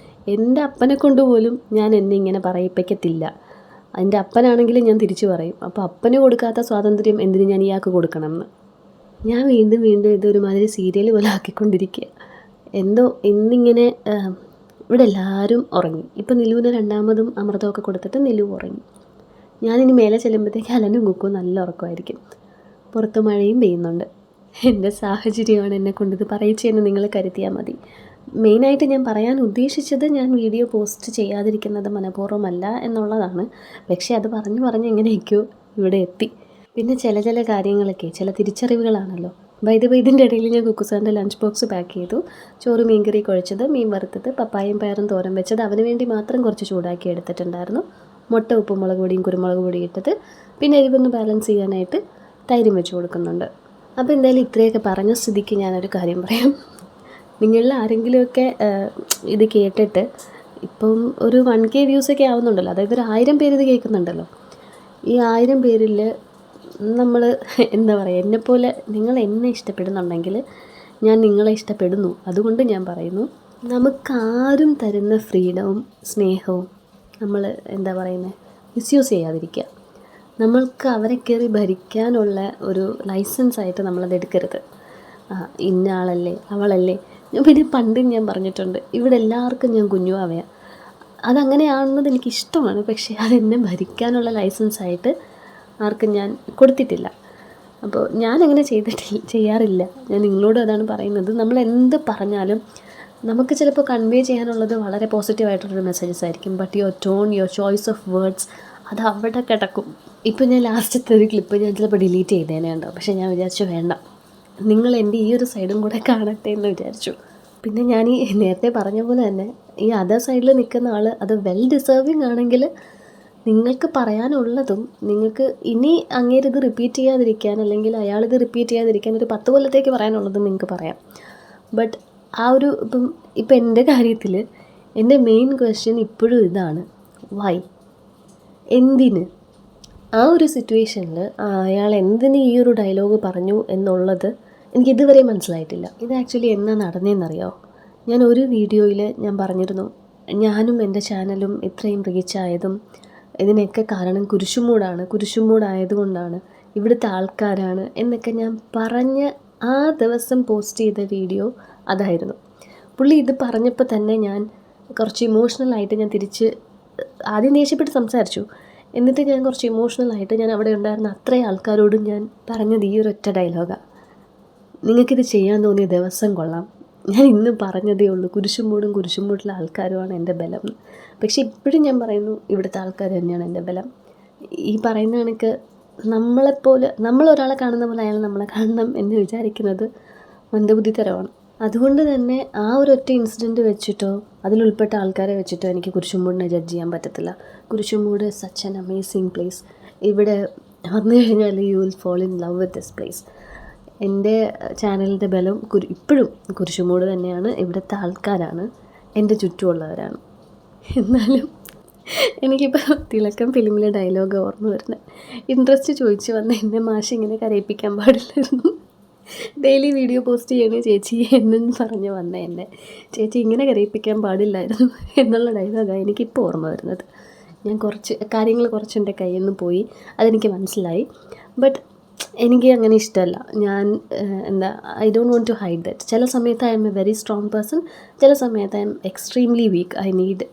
എൻ്റെ അപ്പനെ കൊണ്ട് പോലും ഞാൻ എന്നെ ഇങ്ങനെ പറയിപ്പിക്കത്തില്ല. എൻ്റെ അപ്പനാണെങ്കിലും ഞാൻ തിരിച്ചു പറയും. അപ്പോൾ അപ്പന് കൊടുക്കാത്ത സ്വാതന്ത്ര്യം എന്തിന് ഞാൻ ഇയാൾക്ക് കൊടുക്കണമെന്ന്. ഞാൻ വീണ്ടും ഇതൊരുമാതിരി സീരിയൽ പോലെ ആക്കിക്കൊണ്ടിരിക്കുക. എന്തോ ഇന്നിങ്ങനെ ഇവിടെ എല്ലാവരും ഉറങ്ങി. ഇപ്പം നിലുവിന് രണ്ടാമതും അമൃതമൊക്കെ കൊടുത്തിട്ട് നിലു ഉറങ്ങി. ഞാനിനി മേലെ ചെല്ലുമ്പോഴത്തേക്ക് അലനും കുക്കും നല്ല ഉറക്കമായിരിക്കും. പുറത്ത് മഴയും പെയ്യുന്നുണ്ട്. എൻ്റെ സാഹചര്യമാണ് എന്നെ കൊണ്ടിത് പറയിച്ചതെന്ന് നിങ്ങൾ കരുതിയാൽ മതി. മെയിനായിട്ട് ഞാൻ പറയാൻ ഉദ്ദേശിച്ചത്, ഞാൻ വീഡിയോ പോസ്റ്റ് ചെയ്യാതിരിക്കുന്നത് മനഃപൂർവ്വമല്ല എന്നുള്ളതാണ്. പക്ഷേ അത് പറഞ്ഞ് എങ്ങനെയൊക്കെയോ ഇവിടെ എത്തി. പിന്നെ ചില കാര്യങ്ങളൊക്കെ ചില തിരിച്ചറിവുകളാണല്ലോ. ഇതിൻ്റെ ഇടയിൽ ഞാൻ കുക്കുസാറിൻ്റെ ലഞ്ച് ബോക്സ് പാക്ക് ചെയ്തു. ചോറ് മീൻകറി കുഴച്ചത്, മീൻ വറുത്തത്, പപ്പായയും പയറും തോരൻ വെച്ചത്, അവന് വേണ്ടി മാത്രം കുറച്ച് ചൂടാക്കി എടുത്തിട്ടുണ്ടായിരുന്നു. മുട്ട ഉപ്പും മുളക് പൊടിയും കുരുമുളക് പൊടിയും ഇട്ടത്. പിന്നെ എരിവൊന്ന് ബാലൻസ് ചെയ്യാനായിട്ട് തൈരും വെച്ച് കൊടുക്കുന്നുണ്ട്. അപ്പോൾ എന്തായാലും ഇത്രയൊക്കെ പറഞ്ഞ സ്ഥിതിക്ക് ഞാനൊരു കാര്യം പറയാം. നിങ്ങളിൽ ആരെങ്കിലുമൊക്കെ ഇത് കേട്ടിട്ട് ഇപ്പം ഒരു 1K വ്യൂസൊക്കെ ആവുന്നുണ്ടല്ലോ, അതായത് ഒരു 1000 പേര് ഇത് കേൾക്കുന്നുണ്ടല്ലോ. ഈ 1000 പേരിൽ നമ്മൾ എന്താ പറയുക, എന്നെപ്പോലെ നിങ്ങൾ എന്നെ ഇഷ്ടപ്പെടുന്നുണ്ടെങ്കിൽ ഞാൻ നിങ്ങളെ ഇഷ്ടപ്പെടുന്നു. അതുകൊണ്ട് ഞാൻ പറയുന്നു, നമുക്കാരും തരുന്ന ഫ്രീഡവും സ്നേഹവും നമ്മൾ മിസ്യൂസ് ചെയ്യാതിരിക്കുക. നമ്മൾക്ക് അവരെ കയറി ഭരിക്കാനുള്ള ഒരു ലൈസൻസായിട്ട് നമ്മളത് എടുക്കരുത്. ഇന്ന ആളല്ലേ അവളല്ലേ. പിന്നെ പണ്ടും ഞാൻ പറഞ്ഞിട്ടുണ്ട്, ഇവിടെ എല്ലാവർക്കും ഞാൻ കുഞ്ഞുവാവയാണ്. അതങ്ങനെയാണെന്നത് എനിക്കിഷ്ടമാണ്. പക്ഷേ അതെന്നെ ഭരിക്കാനുള്ള ലൈസൻസായിട്ട് ആർക്കും ഞാൻ കൊടുത്തിട്ടില്ല. അപ്പോൾ ഞാനങ്ങനെ ചെയ്യാറില്ല. ഞാൻ നിങ്ങളോട് അതാണ് പറയുന്നത്. നമ്മൾ എന്ത് പറഞ്ഞാലും നമുക്ക് ചിലപ്പോൾ കൺവേ ചെയ്യാനുള്ളത് വളരെ പോസിറ്റീവായിട്ടുള്ളൊരു മെസ്സേജസ് ആയിരിക്കും. But your tone, your choice of words അത് അവിടെ കിടക്കും. ഇപ്പോൾ ഞാൻ ലാസ്റ്റത്തെ ഒരു ക്ലിപ്പ് ഞാൻ ചിലപ്പോൾ ഡിലീറ്റ് ചെയ്തേനെ ഉണ്ടോ. പക്ഷേ ഞാൻ വിചാരിച്ചു വേണ്ട, നിങ്ങൾ എൻ്റെ ഈ ഒരു സൈഡും കൂടെ കാണട്ടെ എന്ന് വിചാരിച്ചു. പിന്നെ ഞാൻ ഈ നേരത്തെ പറഞ്ഞ പോലെ തന്നെ ഈ അതർ സൈഡിൽ നിൽക്കുന്ന ആൾ അത് വെൽ ഡിസേർവിങ് ആണെങ്കിൽ നിങ്ങൾക്ക് പറയാനുള്ളതും, നിങ്ങൾക്ക് ഇനി അങ്ങേരിത് റിപ്പീറ്റ് ചെയ്യാതിരിക്കാൻ, അല്ലെങ്കിൽ അയാളിത് റിപ്പീറ്റ് ചെയ്യാതിരിക്കാൻ ഒരു 10 കൊല്ലത്തേക്ക് പറയാനുള്ളതും നിങ്ങൾക്ക് പറയാം. ബട്ട് ഇപ്പം എൻ്റെ കാര്യത്തിൽ എൻ്റെ മെയിൻ ക്വസ്റ്റ്യൻ ഇപ്പോഴും ഇതാണ്, വൈ, എന്തിന്, ആ ഒരു സിറ്റുവേഷനിൽ അയാൾ എന്തിന് ഈ ഒരു ഡയലോഗ് പറഞ്ഞു എന്നുള്ളത് എനിക്കിതുവരെ മനസ്സിലായിട്ടില്ല. ഇത് ആക്ച്വലി എന്നാ നടന്നതെന്നറിയോ? ഞാൻ ഒരു വീഡിയോയിൽ ഞാൻ പറഞ്ഞിരുന്നു, ഞാനും എൻ്റെ ചാനലും ഇത്രയും റീച്ചായതും ഇതിനൊക്കെ കാരണം കുരിശുമൂടായതുകൊണ്ടാണ്, ഇവിടുത്തെ ആൾക്കാരാണ് എന്നൊക്കെ ഞാൻ പറഞ്ഞ് ആ ദിവസം പോസ്റ്റ് ചെയ്ത വീഡിയോ അതായിരുന്നു. പുള്ളി ഇത് പറഞ്ഞപ്പോൾ തന്നെ ഞാൻ കുറച്ച് ഇമോഷണലായിട്ട് ഞാൻ ആദ്യം ദേഷ്യപ്പെട്ട് സംസാരിച്ചു. എന്നിട്ട് ഞാൻ കുറച്ച് ഇമോഷണലായിട്ട് ഞാൻ അവിടെ ഉണ്ടായിരുന്ന അത്രയും ആൾക്കാരോടും ഞാൻ പറഞ്ഞത് ഈ ഒരൊറ്റ ഡയലോഗാണ്, നിങ്ങൾക്കിത് ചെയ്യാൻ തോന്നിയ ദിവസം കൊള്ളാം. ഞാൻ ഇന്ന് പറഞ്ഞതേ ഉള്ളൂ, കുരിശുമൂട്ടിലെ ആൾക്കാരുമാണ് എൻ്റെ ബലം. പക്ഷെ ഇപ്പോഴും ഞാൻ പറയുന്നു, ഇവിടുത്തെ ആൾക്കാർ തന്നെയാണ് എൻ്റെ ബലം. ഈ പറയുന്ന കണക്ക് നമ്മളൊരാളെ കാണുന്ന പോലെ അയാൾ നമ്മളെ കാണണം എന്ന് വിചാരിക്കുന്നത് മന്ദബുദ്ധിത്തരമാണ്. അതുകൊണ്ട് തന്നെ ആ ഒരൊറ്റ ഇൻസിഡൻറ്റ് വെച്ചിട്ടോ അതിലുൾപ്പെട്ട ആൾക്കാരെ വെച്ചിട്ടോ എനിക്ക് കുരിശുമൂടിനെ ജഡ്ജ് ചെയ്യാൻ പറ്റത്തില്ല. Kurisumoodu such an amazing place. ഇവിടെ വന്നു കഴിഞ്ഞാൽ you will fall in love with this place. എൻ്റെ ചാനലിൻ്റെ ബലം ഇപ്പോഴും കുരിശുമൂട് തന്നെയാണ്. ഇവിടുത്തെ ആൾക്കാരാണ്, എൻ്റെ ചുറ്റുമുള്ളവരാണ്. എന്നാലും എനിക്കിപ്പോൾ തിലക്കം ഫിലിമിലെ ഡയലോഗ് ഓർമ്മ വരുന്നത്. ഇൻട്രസ്റ്റ് ചോദിച്ച് വന്ന എന്നെ മാഷ് ഇങ്ങനെ കരയിപ്പിക്കാൻ പാടില്ലായിരുന്നു, ഡെയിലി വീഡിയോ പോസ്റ്റ് ചെയ്യണേ ചേച്ചി എന്നും പറഞ്ഞ് വന്ന എന്നെ ചേച്ചി ഇങ്ങനെ കരയിപ്പിക്കാൻ പാടില്ലായിരുന്നു എന്നുള്ള ഡയലോഗാണ് എനിക്കിപ്പോൾ ഓർമ്മ വരുന്നത്. ഞാൻ കാര്യങ്ങൾ കുറച്ച് എൻ്റെ കയ്യിൽ നിന്ന് പോയി, അതെനിക്ക് മനസ്സിലായി. ബട്ട് എനിക്ക് അങ്ങനെ ഇഷ്ടമല്ല. ഞാൻ I don't want to hide that. ചില സമയത്ത് I'm a very strong person, ചില സമയത്ത് I'm extremely weak. I need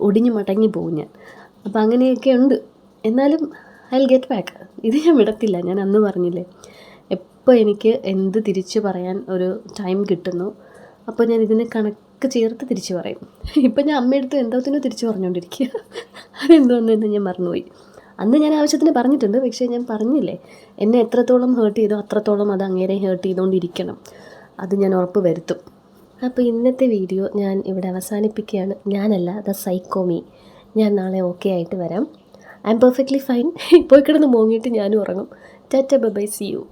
ഒടിഞ്ഞു മടങ്ങി പോകും ഞാൻ. അപ്പോൾ അങ്ങനെയൊക്കെ ഉണ്ട്. എന്നാലും ഐ വിൽ ഗെറ്റ് ബാക്ക്. ഇത് ഞാൻ വിടത്തില്ല. ഞാൻ അന്ന് പറഞ്ഞില്ലേ, എപ്പോൾ എനിക്ക് എന്ത് തിരിച്ച് പറയാൻ ഒരു ടൈം കിട്ടുന്നു അപ്പോൾ ഞാൻ ഇതിന് കണക്ക് ചേർത്ത് തിരിച്ച് പറയും. ഇപ്പം ഞാൻ അമ്മയെടുത്ത് എന്തോത്തിനോ തിരിച്ച് പറഞ്ഞുകൊണ്ടിരിക്കുക. അതെന്തോന്ന് ഞാൻ മറന്നുപോയി. അന്ന് ഞാൻ ആവശ്യത്തിന് പറഞ്ഞിട്ടുണ്ട്, പക്ഷേ ഞാൻ പറഞ്ഞില്ലേ, എന്നെ എത്രത്തോളം ഹേർട്ട് ചെയ്തോ അത്രത്തോളം അത് അങ്ങേരെ ഹേർട്ട് ചെയ്തുകൊണ്ടിരിക്കണം. അത് ഞാൻ ഉറപ്പ് വരുത്തും. അപ്പോൾ ഇന്നത്തെ വീഡിയോ ഞാൻ ഇവിടെ അവസാനിപ്പിക്കുകയാണ്. ഞാനല്ല, ദ സൈക്കോമി. ഞാൻ നാളെ ഓക്കെ ആയിട്ട് വരാം. I'm perfectly fine. പോയി കിടന്ന് മോങ്ങിയിട്ട് ഞാനും ഉറങ്ങും. Tata bye, see U.